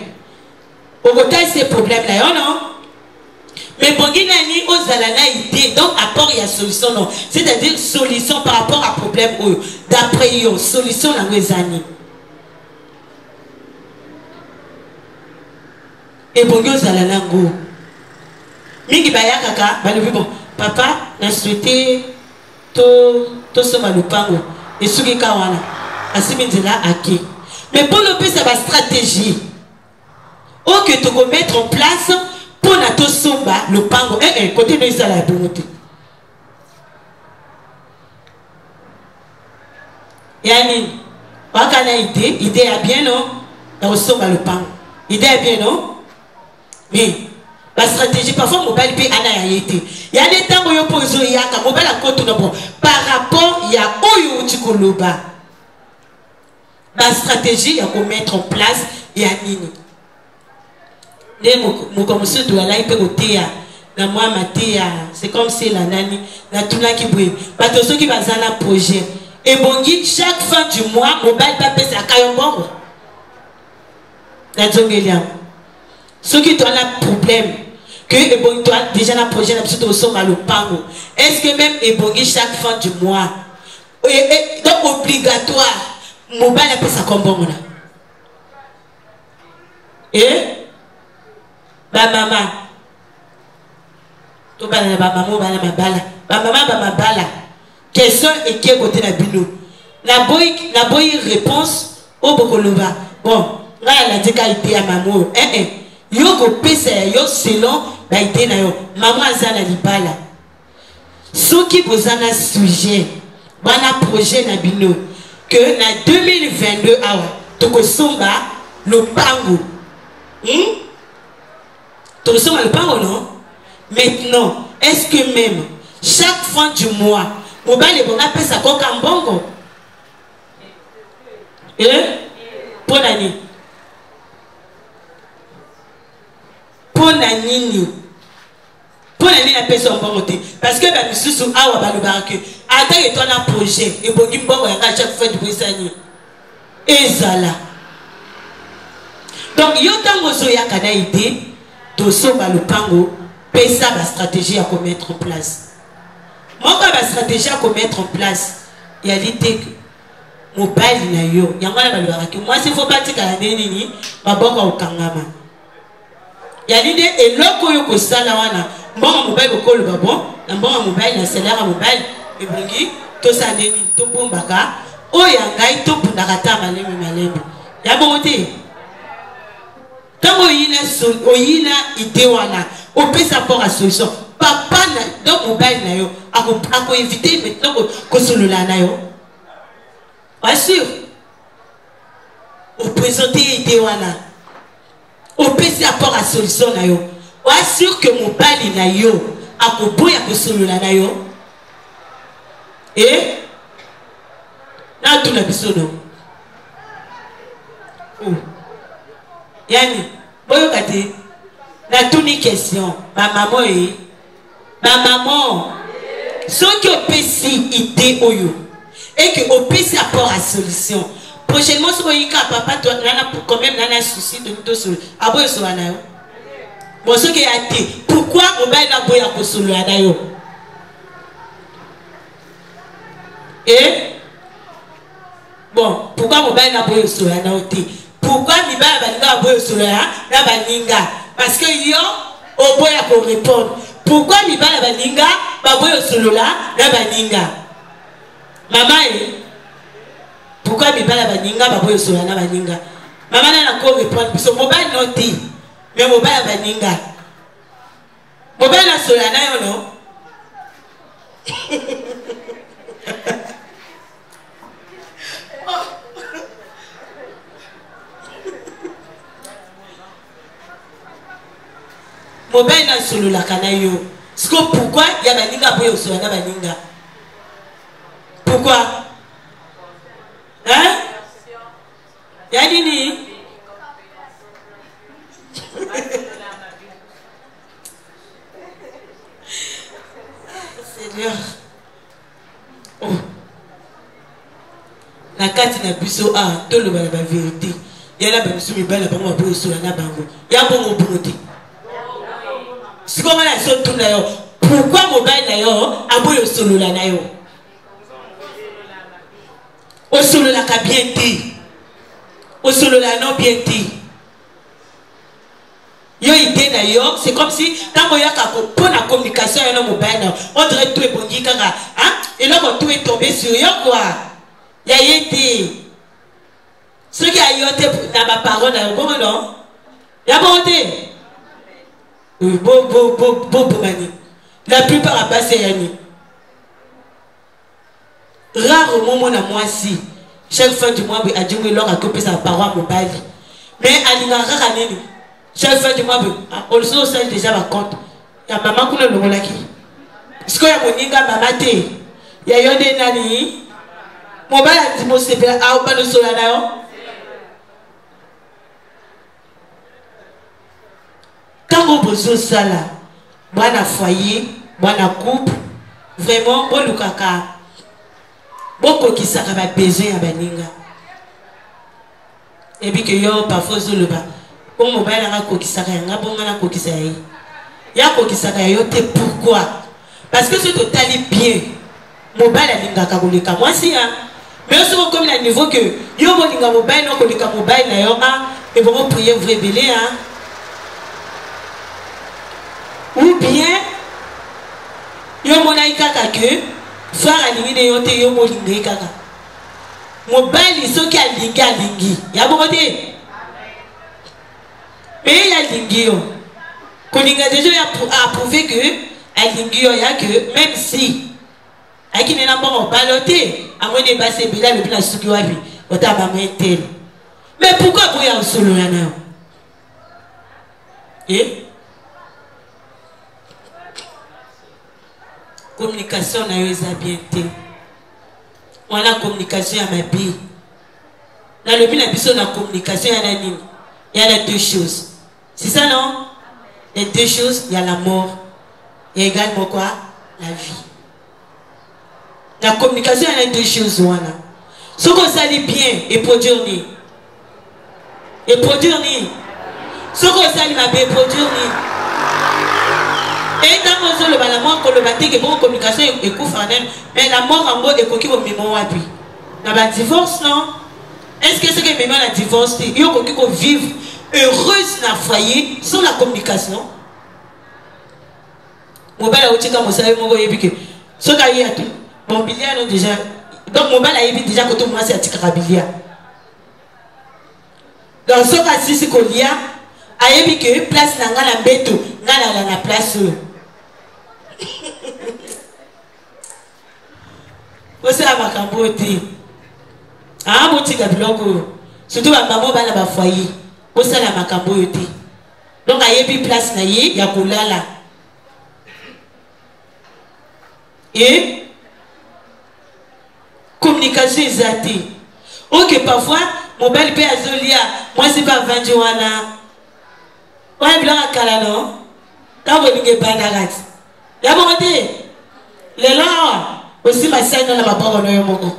Au côté ces problèmes là, non? Mais pour qui n'a ni aux alana idée donc apport et à solution non. C'est-à-dire solution par rapport à problème d'après yo solution dans les années. Et pour qui aux alana go. Mingi baya kaka balobi bon papa n'a souhaité to soma lupango et suki kawana asimindela ake. Mais pour le plus c'est ma stratégie. Ou que tu vas mettre en place pour na to somba lupango côté de ça la bonté. Yani wakana idée a bien non na somba lupango. Idée a bien non? Mais la stratégie, parfois, mobile peut aller. Il y a des temps où il y a un mobile à côté de bon. Par rapport, il y a Oyutikoloba. La stratégie, il y a qu'on mettre en place, il y a Nini. Mon commissaire doit aller pour le théâtre. C'est comme si la nani, la tuna qui brille. Parce que ceux qui vont dans un projet. Et bon, chaque fin du mois, mobile va payer sa caillon. La Djongeliam. Ceux qui ont un problème. Que bon, toi déjà la projet d'habitude au sommet le pango. Est-ce que même ébongi chaque fin du mois donc obligatoire mobile appelle ça comme bon là. Et ba maman to bala ba maman bala ma bala ba maman ba ma bala question et qui côté la bino la boy réponse au bokoloba bon là la décalité à maman yo ko pesa yo selon ba idée na yo maman azana libala soki bozana sujet bana projet na bino que na 2022 awa toko somba le pango toko somba le pango non maintenant est-ce que même chaque fin du mois mobile bon pesa ko kambongo pour l'année pour la nini pour la nini la personne bon côté parce que bah monsieur sous awa ba le barque attends et toi un projet et bon gimbo ya chaque fois du brisani ezala donc yo tango zo ya kana idée to so ba le pango pesa ba stratégie à mettre en place moi ba stratégie à mettre en place il y a l'idée que mobile na yo yanga ba le barque moi c'est faut pas tika la nini ba boka okangama. Il y a l'idée et l'autre yoko sala wana mbonga mobile okolo babon na mbonga mobile na salaire mobile et bongi to saneni to bombaka o ya ngai to pundaka ta maleme ya bongote tango oyina idée wana o pesa pour la solution papa na donc mobile na yo ako éviter maintenant ko solola na yo assure o présenter idée wana au PC rapport à solution na yo ou assure que mon bali na yo a kobo ya kosolula na yo et na tout na biso no yani boyo kate na tuni question ma maman ce qui opesi idée oyo et que opesi apport à solution prochainement ce que papa toi nana quand même nana souci de tout seul aboyo so na yo bon ce qui a été pourquoi mobile na boya ko solo na yo et bon pourquoi mobile na boya so na yo te pourquoi mibala balinga boya so na baninga parce que yo oboya ko répondre pourquoi mibala balinga baboya solo na baninga maman pourquoi mibala baninga baboya solo na baninga maman na ko répondre parce que mobile noti mais mobile baninga mobile na solo na yo no mobile na solo la kana yo c'est pourquoi ya baninga boya solo na baninga pourquoi hein ya nini Seigneur oh na kati na biso to lo ba vérité ya la ba biso mi ba la ba mo boya solo na bango ya bongo bonote si comment la so tuna yo pourquoi mobile na yo aboyo solo la na yo o solo la ka bien dit o solo la non bien dit yo idée na yo c'est comme si quand on y a pour la communication et le mobile na on dirait tout est bon dit kaka hein et là tout est tombé sur yo quoi y a été ce qui a yoté na ma parole na bon non ya bonté mani. La plupart à passer yani. Rarement mon à moi si chaque fin du mois a dû me leur accompagner sa parole mobile. Mais à l'inara chaque fin du mois on le sait déjà par compte. Ya maman qu'on le molaki. Ce que ya moninga maman te. Ya yonde nani. Mobile a dit mo se pe a pas le solana yo. Quand vous posez ça là, moi foyer, moi couple, vraiment, bon lukaka, beaucoup qui s'en a besoin à baninga. Et puis que yo parfois zolo ba, bon mobile na ko qui s'en a, bon na ko qui s'en a. Ya ko qui s'en a yo te pourquoi? Parce que c'est totalement bien. Mobile a linga ka koleka moi si hein. Mais aussi comme le niveau que yo bon linga mobile non koleka mobile na yo et bon prier vous révéler hein. Ou bien yo mona ikaka que frère alingi de yote yo molingi kaka mobile iso ki alingi ya bokote mais ya lingi yo kolinga déjà a prouvé que alingi yo ya que même si aki nena bon baloté à moins de passer bila le plan suki wapi ota ba metel mais pourquoi pour ya solo na et communication na yo bien té on a communication à ma vie dans le but la biso na communication il y a deux choses c'est ça non les deux choses il y a la mort et également quoi la vie la communication il y a deux choses voilà ce qu'on s'allie bien et produire ni ce qu'on s'allie ma bien produire ni et dans le la mort que le bâti que bon communication et coup mais la mort en mode écoquille au mémoire puis dans la divorce non est-ce que c'est que même la divorce il y a qu'on vivre heureuse dans le foyer sans la communication mobile a aussi comme ça mon voyez puis que ce qu'il y a tout bon billet non déjà donc mobile a évité déjà que tout moi c'est à tikarabilia dans ce cas ci c'est qu'il y a ayebi que place na ngala beto ngala la place Você a makambo te ah botika biloko surtout ba maman bana ba foyer você la makambo te donc ayebi place na ye ya kolala et communication exacte ok parfois mobile peut azolia moi c'est pas vendu wana Ouais, blanc à kala, non? Quand vous dites bandarat. Y'a bon côté. Les là, aussi ma scène dans la parole de mon go.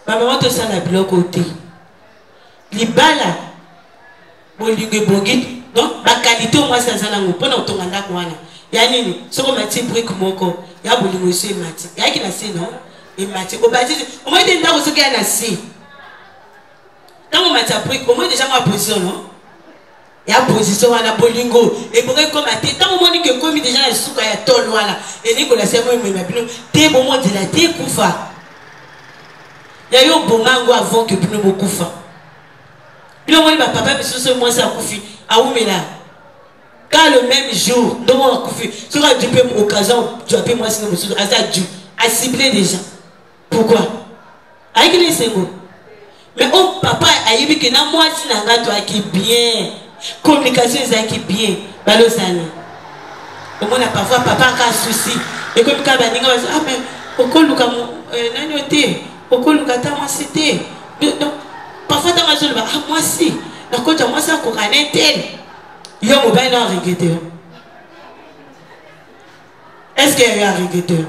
Ma maman te sent la bloc côté. Les balles, bon, les bogit, non? Ma qualité, moi, ça s'en a un peu dans ton mandat, moi. Yanini, ce qu'on m'a dit, brique moko, y'a bouli monsieur Mati. Y'a qui n'a si, non? Et Mati, au bâti, au moins, il y a un ce qu'il y a si. Quand on m'a dit, au moins, déjà, ma position, non? Il y a position, on a bolingo. Et pour comme à tête, tant au moins, que comme déjà, il y a souka, il y a tol, voilà. Et Nicolas, c'est moi, il m'a dit, t'es bon, de la thé, koufa. Il y a eu un bon mango avant que nous me koufa. Puis, au moins, papa, mais ce moi, ça koufi. Ah, où, mais là? Quand le même jour, nous avons fait, sur la deuxième occasion, tu as pu moi signer monsieur à cibler des gens. Pourquoi? Avec les singles. Mais oh papa a dit que moi si n'a toi qui bien, communication est bien, balosani. Au moins parfois papa a un souci et comme quand baninga va ah mais au col luka nanyoté, au col luka ta moi c'était. Donc parfois ta majol ba ah moi si, donc quand moi ça ko connaît tel. Il y a un mobile à regretter. Est-ce qu'il y a un regretter?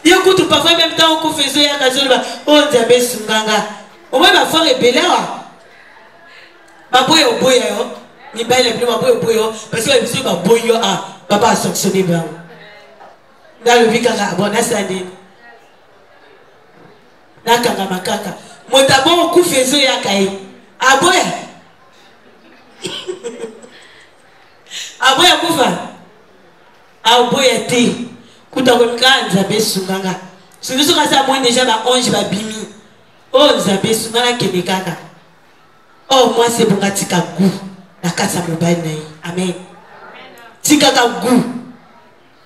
Il y a un coup de parfois même temps qu'on faisait un gazole, on diabète sunganga. Au moins, ma foi est belle. Ma boy au boy, ni belle plus ma boy au boy, parce que les ma boy, ah, papa a sanctionné bien. Dans le vikanga, bon, na sandine. Na kanga makaka. Mon d'abord, on coup faisait ya kai. Ah, boy. Aboya kufa aboya te kutakomika nzabe sunganga sulusu kasa moi déjà ba onge ba bimi oh nzabe sunganga kebekaka oh moi c'est bon tika goût na kasa mobile na amen tika ka goût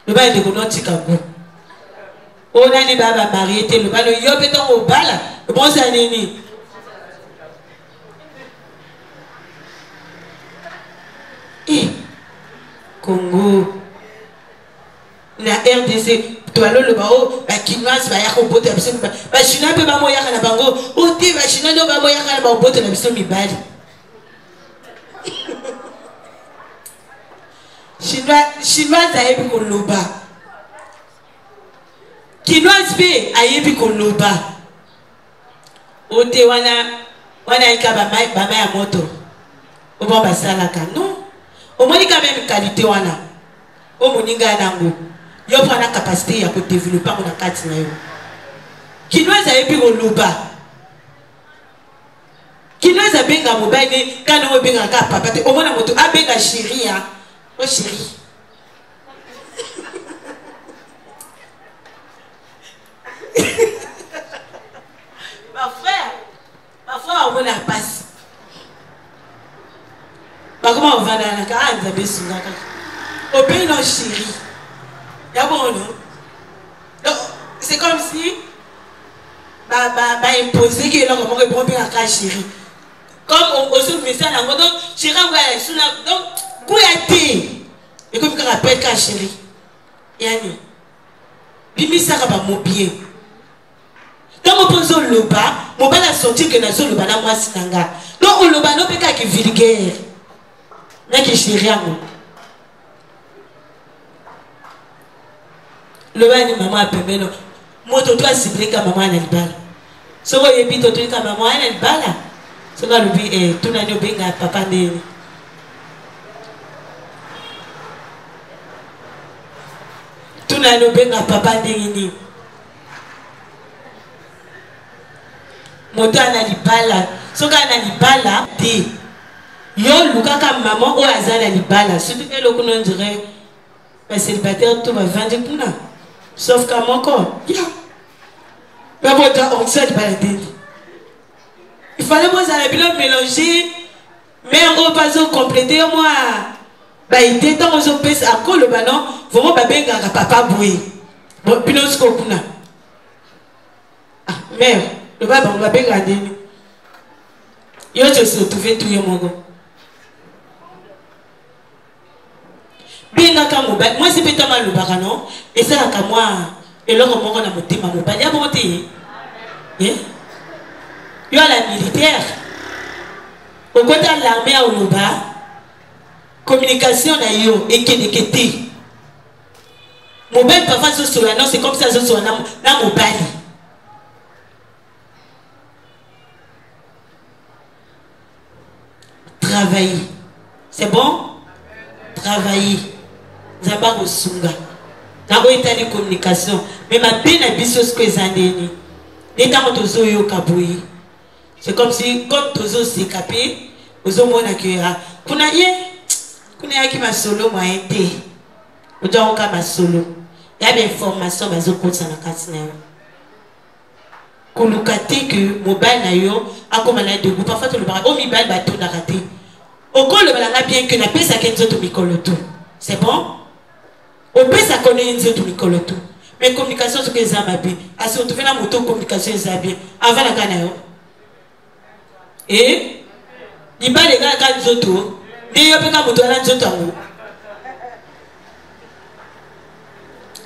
le bail de kono tika goût oh nani baba marié te le bail yo beton au bala bon ça nini Congo na RDC toi le bao ba kinoise ba ya ko bote biso ba china pe ba moya kana bango o te ba china no ba moya kana ba bote na biso mibali chinoise ayebi ko loba kinoise pe ayebi ko loba o te wana ika ba mai ya moto o ba salaka non. Au moins, il y a quand même une qualité. Au moins, il y a une capacité à développer mon carte. Qui nous a épis au loba. Qui nous a bien à mobile quand nous avons bien à papa. Au moins, on a bien à chérie. Oh chérie. Ma frère, on a passé. Comment on va dans la carte au pays non chéri. Il y a bon non? C'est comme si imposer que l'on va répondre bien à la chéri. Comme on se met ça dans le monde, chéri on va sur la donc quoi été et comme on rappelle qu'à chéri. Yani. Bimi ça va mon pied. Quand on pense au loba, mon bal a sorti que na so loba na moi sinanga. Donc au loba no peut qu'à vulgaire. N'est-ce chéri à moi. Le bain maman a permis non. Moi tu dois cibler comme maman a le bal. Ce que je dis tu dois comme maman a le bal. Ce que je dis tout n'a pas papa né. Tout n'a pas papa né. Moi tu as le bal. Ce que tu as le bal dit. Yo luka ka maman o azala libala surtout que le kono dirait le célibataire tout va vendre pour là sauf qu'à mon corps mais bon on sait pas la tête il fallait moi ça bien mélanger mais on pas compléter moi bah il était dans on pèse à quoi le ballon vraiment ba benga papa boué bon puis ce qu'on a ah mère le baba on va benga deni yo je se trouver tout yo mongo. Moi c'est peut-être mal le barano et ça là moi et là comment on a monté ma mobile y a monté yo la militaire au côté de l'armée à Oloba communication na yo et kenekete mobile parfois sur la non c'est comme ça sur na mobile travailler c'est bon travailler zamba ko sunga na ko itali communication mais ma bien abiso ce que zandeni l'état motozo yo kaboyi c'est comme si quand tozo se capé ozo mona que kuna ya ki masolo moyen te ozo on ka masolo ya bien formation bazo kotsa na katina kolukate que mobile na yo akoma na de groupe parfois to le bara o mobile bato na raté au col le balanga bien que na pesa kenzo to mikolo to c'est bon au pesa connaît nzo to mikolo to mais communication ce que ça m'a bien asi on trouve na moto communication ça bien avant la kana yo et il va les gars quand nzo to ni yo peka moto na nzo tango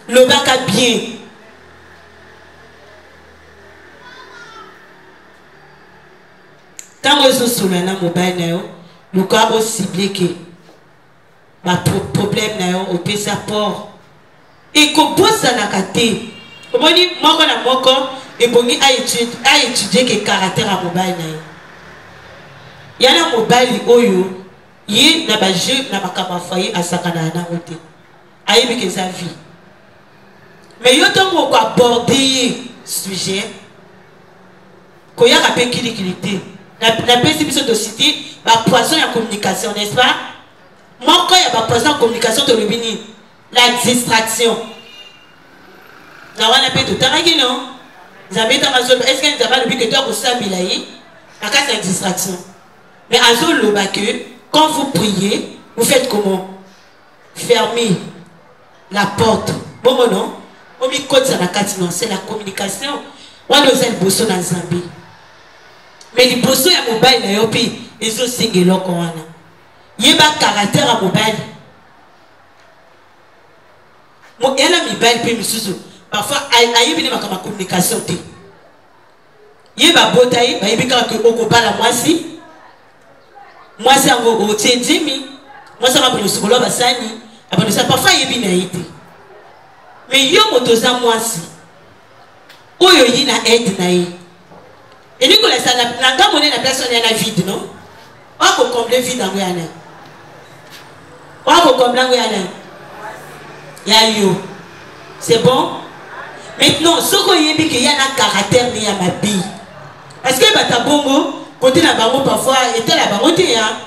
le baka bien tant que zo sur na mobile na yo le cas au ciblé que ma problème na yo au pesa port et ko bossa na kate comme ni moko na moko et bongi a étudier que caractère à mobile na yo yana mobile oyo yi na ba jeu na makaba foyer asakana na route ayebi que sa vie mais yo to ko aborder sujet ko ya ka pe kilikilité na pesi biso de cité ba poisson ya communication n'est-ce pas moi quand il y a ba poisson en communication to le bini la distraction na wana pe to taraki non zabe ta mazo est-ce que nzaba le but que toi ko sambila yi na ka c'est distraction mais azo le ba que quand vous priez vous faites comment fermer la porte bon non on mi code ça na katino c'est la communication wana oza liboso na Nzambe mais liboso ya mobile na yo pi ezo singelo ko wana yeba caractère à mobile mo ela mobile pe misusu parfois ayebi ne makama communication te yeba botai ba yebi ka ke okobala mwasi ango o tendimi mwasi ba bino sukolo basani abano sa parfois yebi na yite mais yo motoza mwasi oyo yina aide na yi et nous connaissons la gamme na personne est la vide non on va combler vide en Guyana on va combler en Guyana ya yo c'est bon maintenant ce qu'on y est qu'il y a un caractère ni à ma vie parce que bata bongo côté na bango parfois était la bango te hein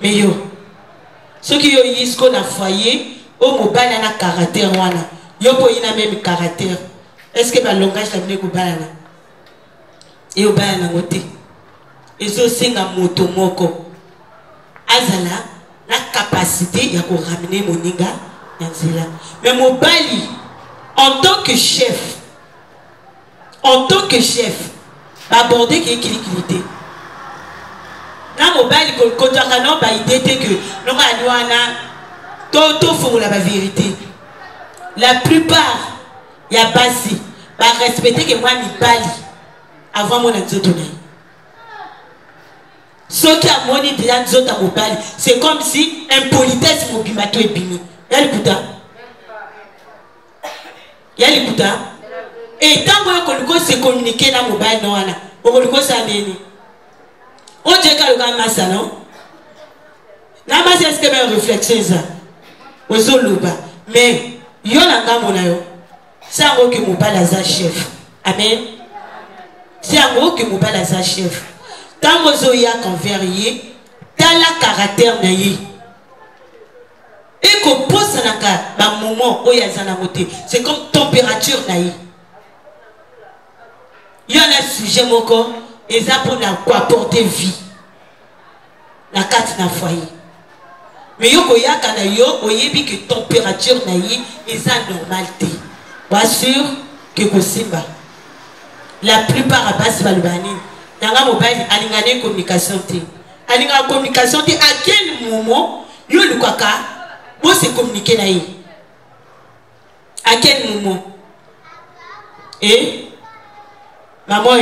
mais yo ce qui yo yi ce qu'on a foyer au mobile na caractère wana yo po ina même caractère est-ce que ba langage la venu ko bana et au bana na ngote ezo singa moto moko azala la capacité ya ko ramener moninga yanzela mais mobali en tant que chef aborder qui équilibrité na mobali ko kotaka no ba idée que no ka douana to fungula ba vérité la plupart ya basi ba respecter que moi mi bali avant mon nzoto na ce qui a moni de nzoto mobali c'est comme si impolitesse mobimato ebimi ya likuta et tant que ko se communiquer na mobile no wana ko sa nini on dit que le gars massa non na massa est-ce que ben réflexion ça ozoluba mais yo na ngambo na yo ça ngo que mobile za chef amen ça ngo que mobile za chef tant mozo ya converser dans la caractère na yi et ko posa na ka ba moment o ya zana moté c'est comme température na yi y a un sujet moko et ça pour na quoi apporter vie na carte na foyer mais yo ko yaka na yo oyebi que température na yi eza normalité pas sûr que ko simba la plupart à base balbani nanga mobile alingane communication te alinga communication te à quel moment yo lukaka bo se communiquer na yi à quel moment et maman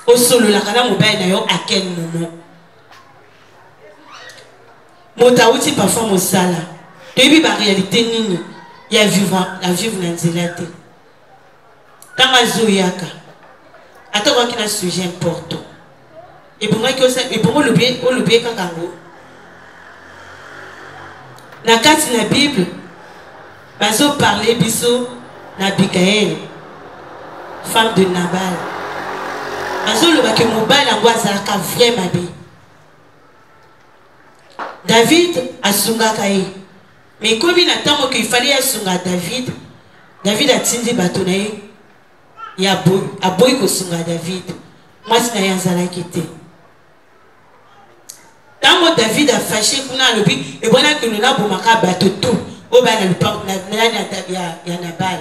au solo la kana mobile na yo à quel moment motaouti parfois mosala debi ba réalité nini ya vivre la vivre na nzela te tanga zoyaka atako kina sujet important et pour moi que ça et pour moi le bien kakango na kati na Bible bazo parler biso na Abigail femme de Nabal bazo le ba que mobile yango azalaka vraiment bien David asungaka ye mais comme il attend qu'il fallait asunga David a tindi bato na ye ya boy ko sunga David moi si na yanzala kité tango David a fâché kuna lobi et bona que nous na bomaka bato tout au ba na lupa na Nabal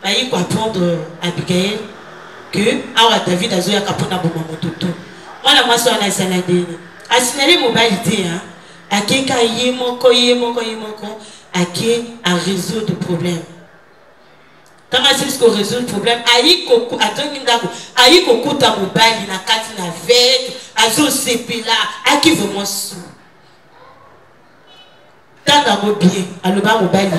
bayi ko apprendre Abigail que awa David azoya kapona bomama tout voilà moi ça na salade a signalé mobilité hein akeka yemoko ake à résoudre le problème quand c'est qu'on résout le problème ayi ko atongi ndako ayi ko kuta mobali na kati na vete azo sepela aki vraiment sou tanga mo bien aloba mobali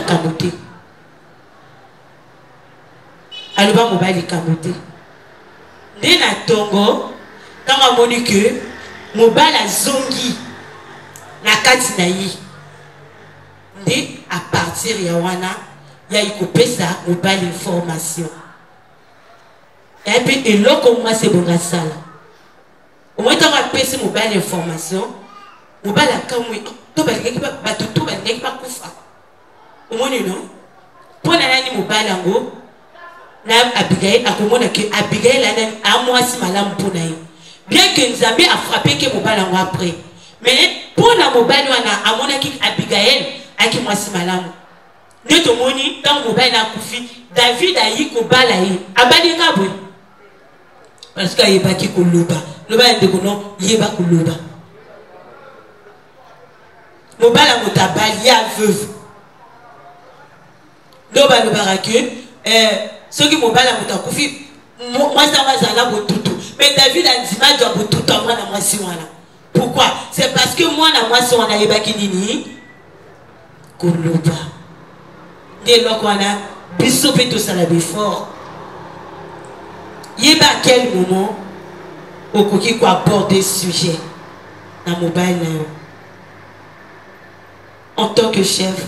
kamote nde na tongo kama moni que mobali azongi na kati na yi nde à partir ya wana ya ikopesa mobali information et puis eloko moi c'est bon sala au moins tu vas passer mobali information mobali akamwe to baleki ba to baleki ba kufa au moins non pona nani mobali ngo na Abigail akomona que Abigail ana amwasi malamu pona ye bien que Nzambe a frappé que mobali ngo après mais pona mobali wana amona ki Abigail aki mwasi malamu neto moni tant mobile na kufi David ayi ko bala yi abali kabwe parce que yeba ki ko loba loba ndeko no yeba ko loba mobile ngo tabali ya veuve loba loba que soki mobile ngo ta kufi moi ça va zala botutu mais David a dit ma doit botutu moi na mwasi wana pourquoi c'est parce que moi na mwasi wana yeba ki nini ko loba dès lors qu'on a bisopé tout ça la fort yeba à quel moment au coquille quoi aborder sujet dans mobile en tant que chef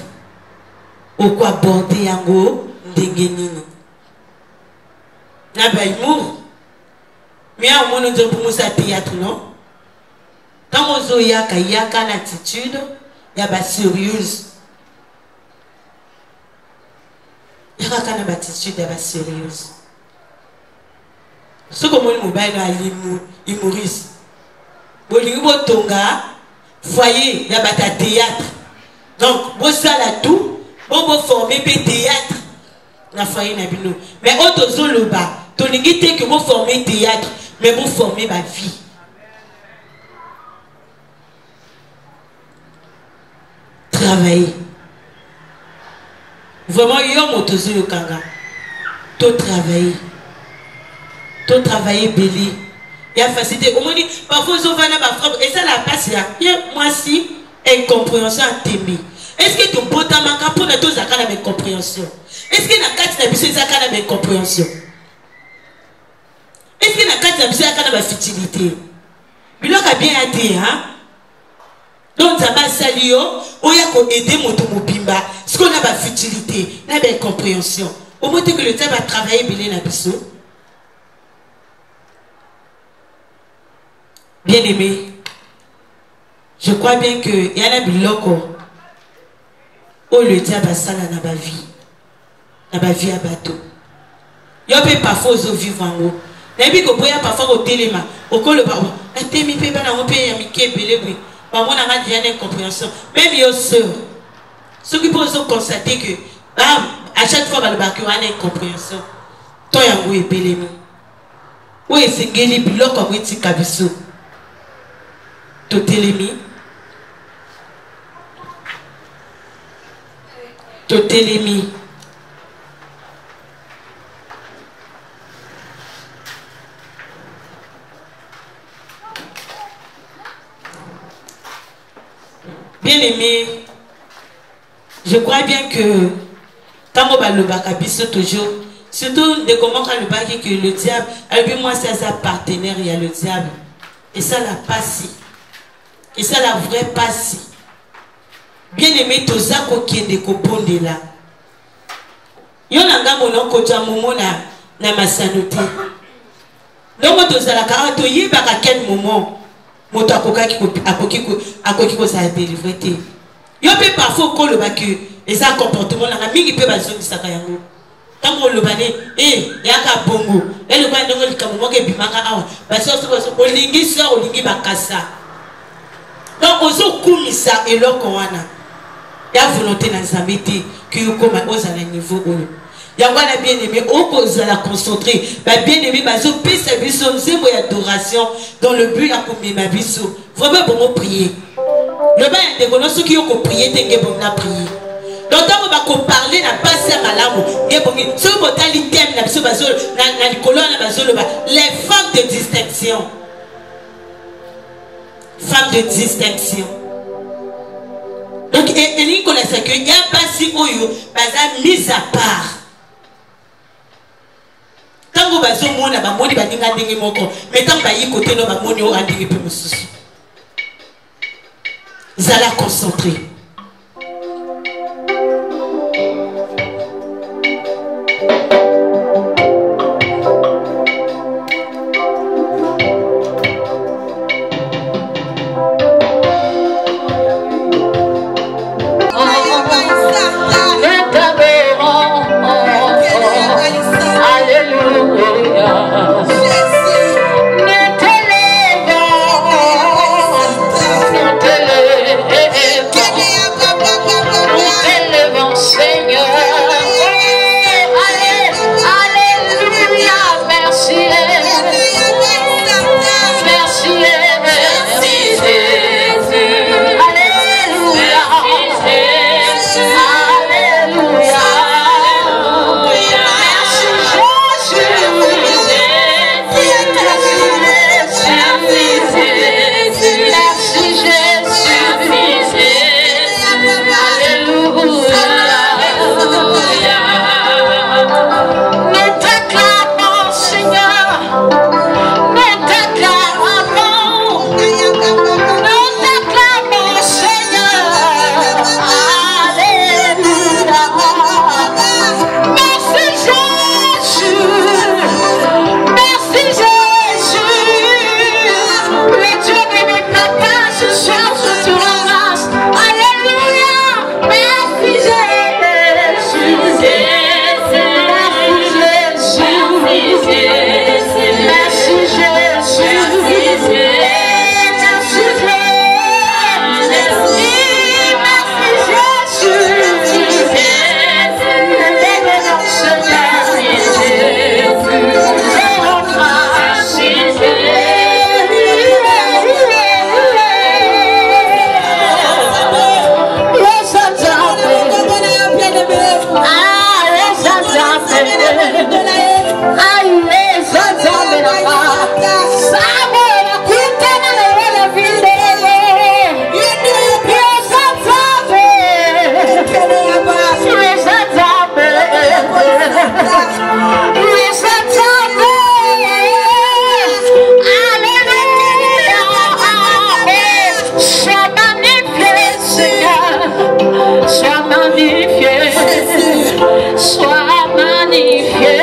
au quoi aborder yango ndengenini na baïmou mais à mon nom pour ça théâtre non quand on zoya yaka l'attitude ya ba sérieuse il y a quand même attitude sérieuse. Ce que mon mobile a humoriste. Bon tonga foyer il y a bata théâtre. Donc bon ça là tout bon former pe théâtre na foyer na bino. Mais auto zolo ba to ningite que bon former théâtre mais bon former ma vie. Travailler. Vraiment, il y a un motozo yokanga. Tout travailler belé. Il y a facilité. Au moins, parfois, ils ont fait ma frappe. Et ça, la passe là. Moi, si, incompréhension à t'aimer. Est-ce que tu peux t'amanquer pour ne tous accorder avec compréhension? Est-ce que la carte n'a pas besoin d'accorder avec compréhension? Est-ce que la carte n'a pas besoin d'accorder avec futilité? Il a bien été, hein? Donc, ça va saluer, on a aider mon mobimba, ce qu'on a la futilité, la belle compréhension. Au moins que le temps va travailler bien na biso. Bien aimé, je crois bien que il y a un biloko où le diable a ça dans ma vie à bateau. Il y a parfois aux vivre en haut. Il y a parfois au téléma, au col de babo. Un témi peut pas en payer à Mickey Belébri. Par moi, on a déjà une compréhension. Même les sœurs, ceux qui peuvent constater que à chaque fois, on a une compréhension. Toi, il y a un Belébri. Oui, c'est Geli Bilo comme Witi Kabiso. Totelemi. Bien aimé, je crois bien que quand on va le bacabiso toujours, surtout de comment on le bac que le diable, alors moi c'est sa partenaire, il y a le diable. Et ça la passe. Et ça la vraie passe. Bien aimé, tout ça qui est de coponde là. Yon anga mono kocha momo na masanote. Donc tout ça la car to yiba ka quel moment moto akoki ko ça délivrer. Yo peut parfois ko le bac et ça comportement na mingi peut ba zone saka yango. Quand on le bané yaka bongo et le bande ngoli kamomo ke bimaka awa ba so olingi so olingi bakasa. Donc ozo kumisa eloko wana. Ya volonté na nzambiti que comme aux à niveau oyo. Ya wana bien aimé au la concentrer. Ba bien aimé bazo pe service nzembo ya adoration dans le but à komema biso. Vraiment bon prier. Le bain de kono ceux qui ont prié tenge bon na prier. Donc on va parler na passer à malamu. Et bon ce modali thème na biso bazo na likolo na bazo les femmes de distinction. Femmes de distinction. Donc, il connaît que il y a pas si oyo, baza mise à part. Tant que bazo mona ba moni ba ninga ndenge moko, mais tant ba yi côté no ba moni o andingi pe mususu. Zala concentré. Sois magnifié.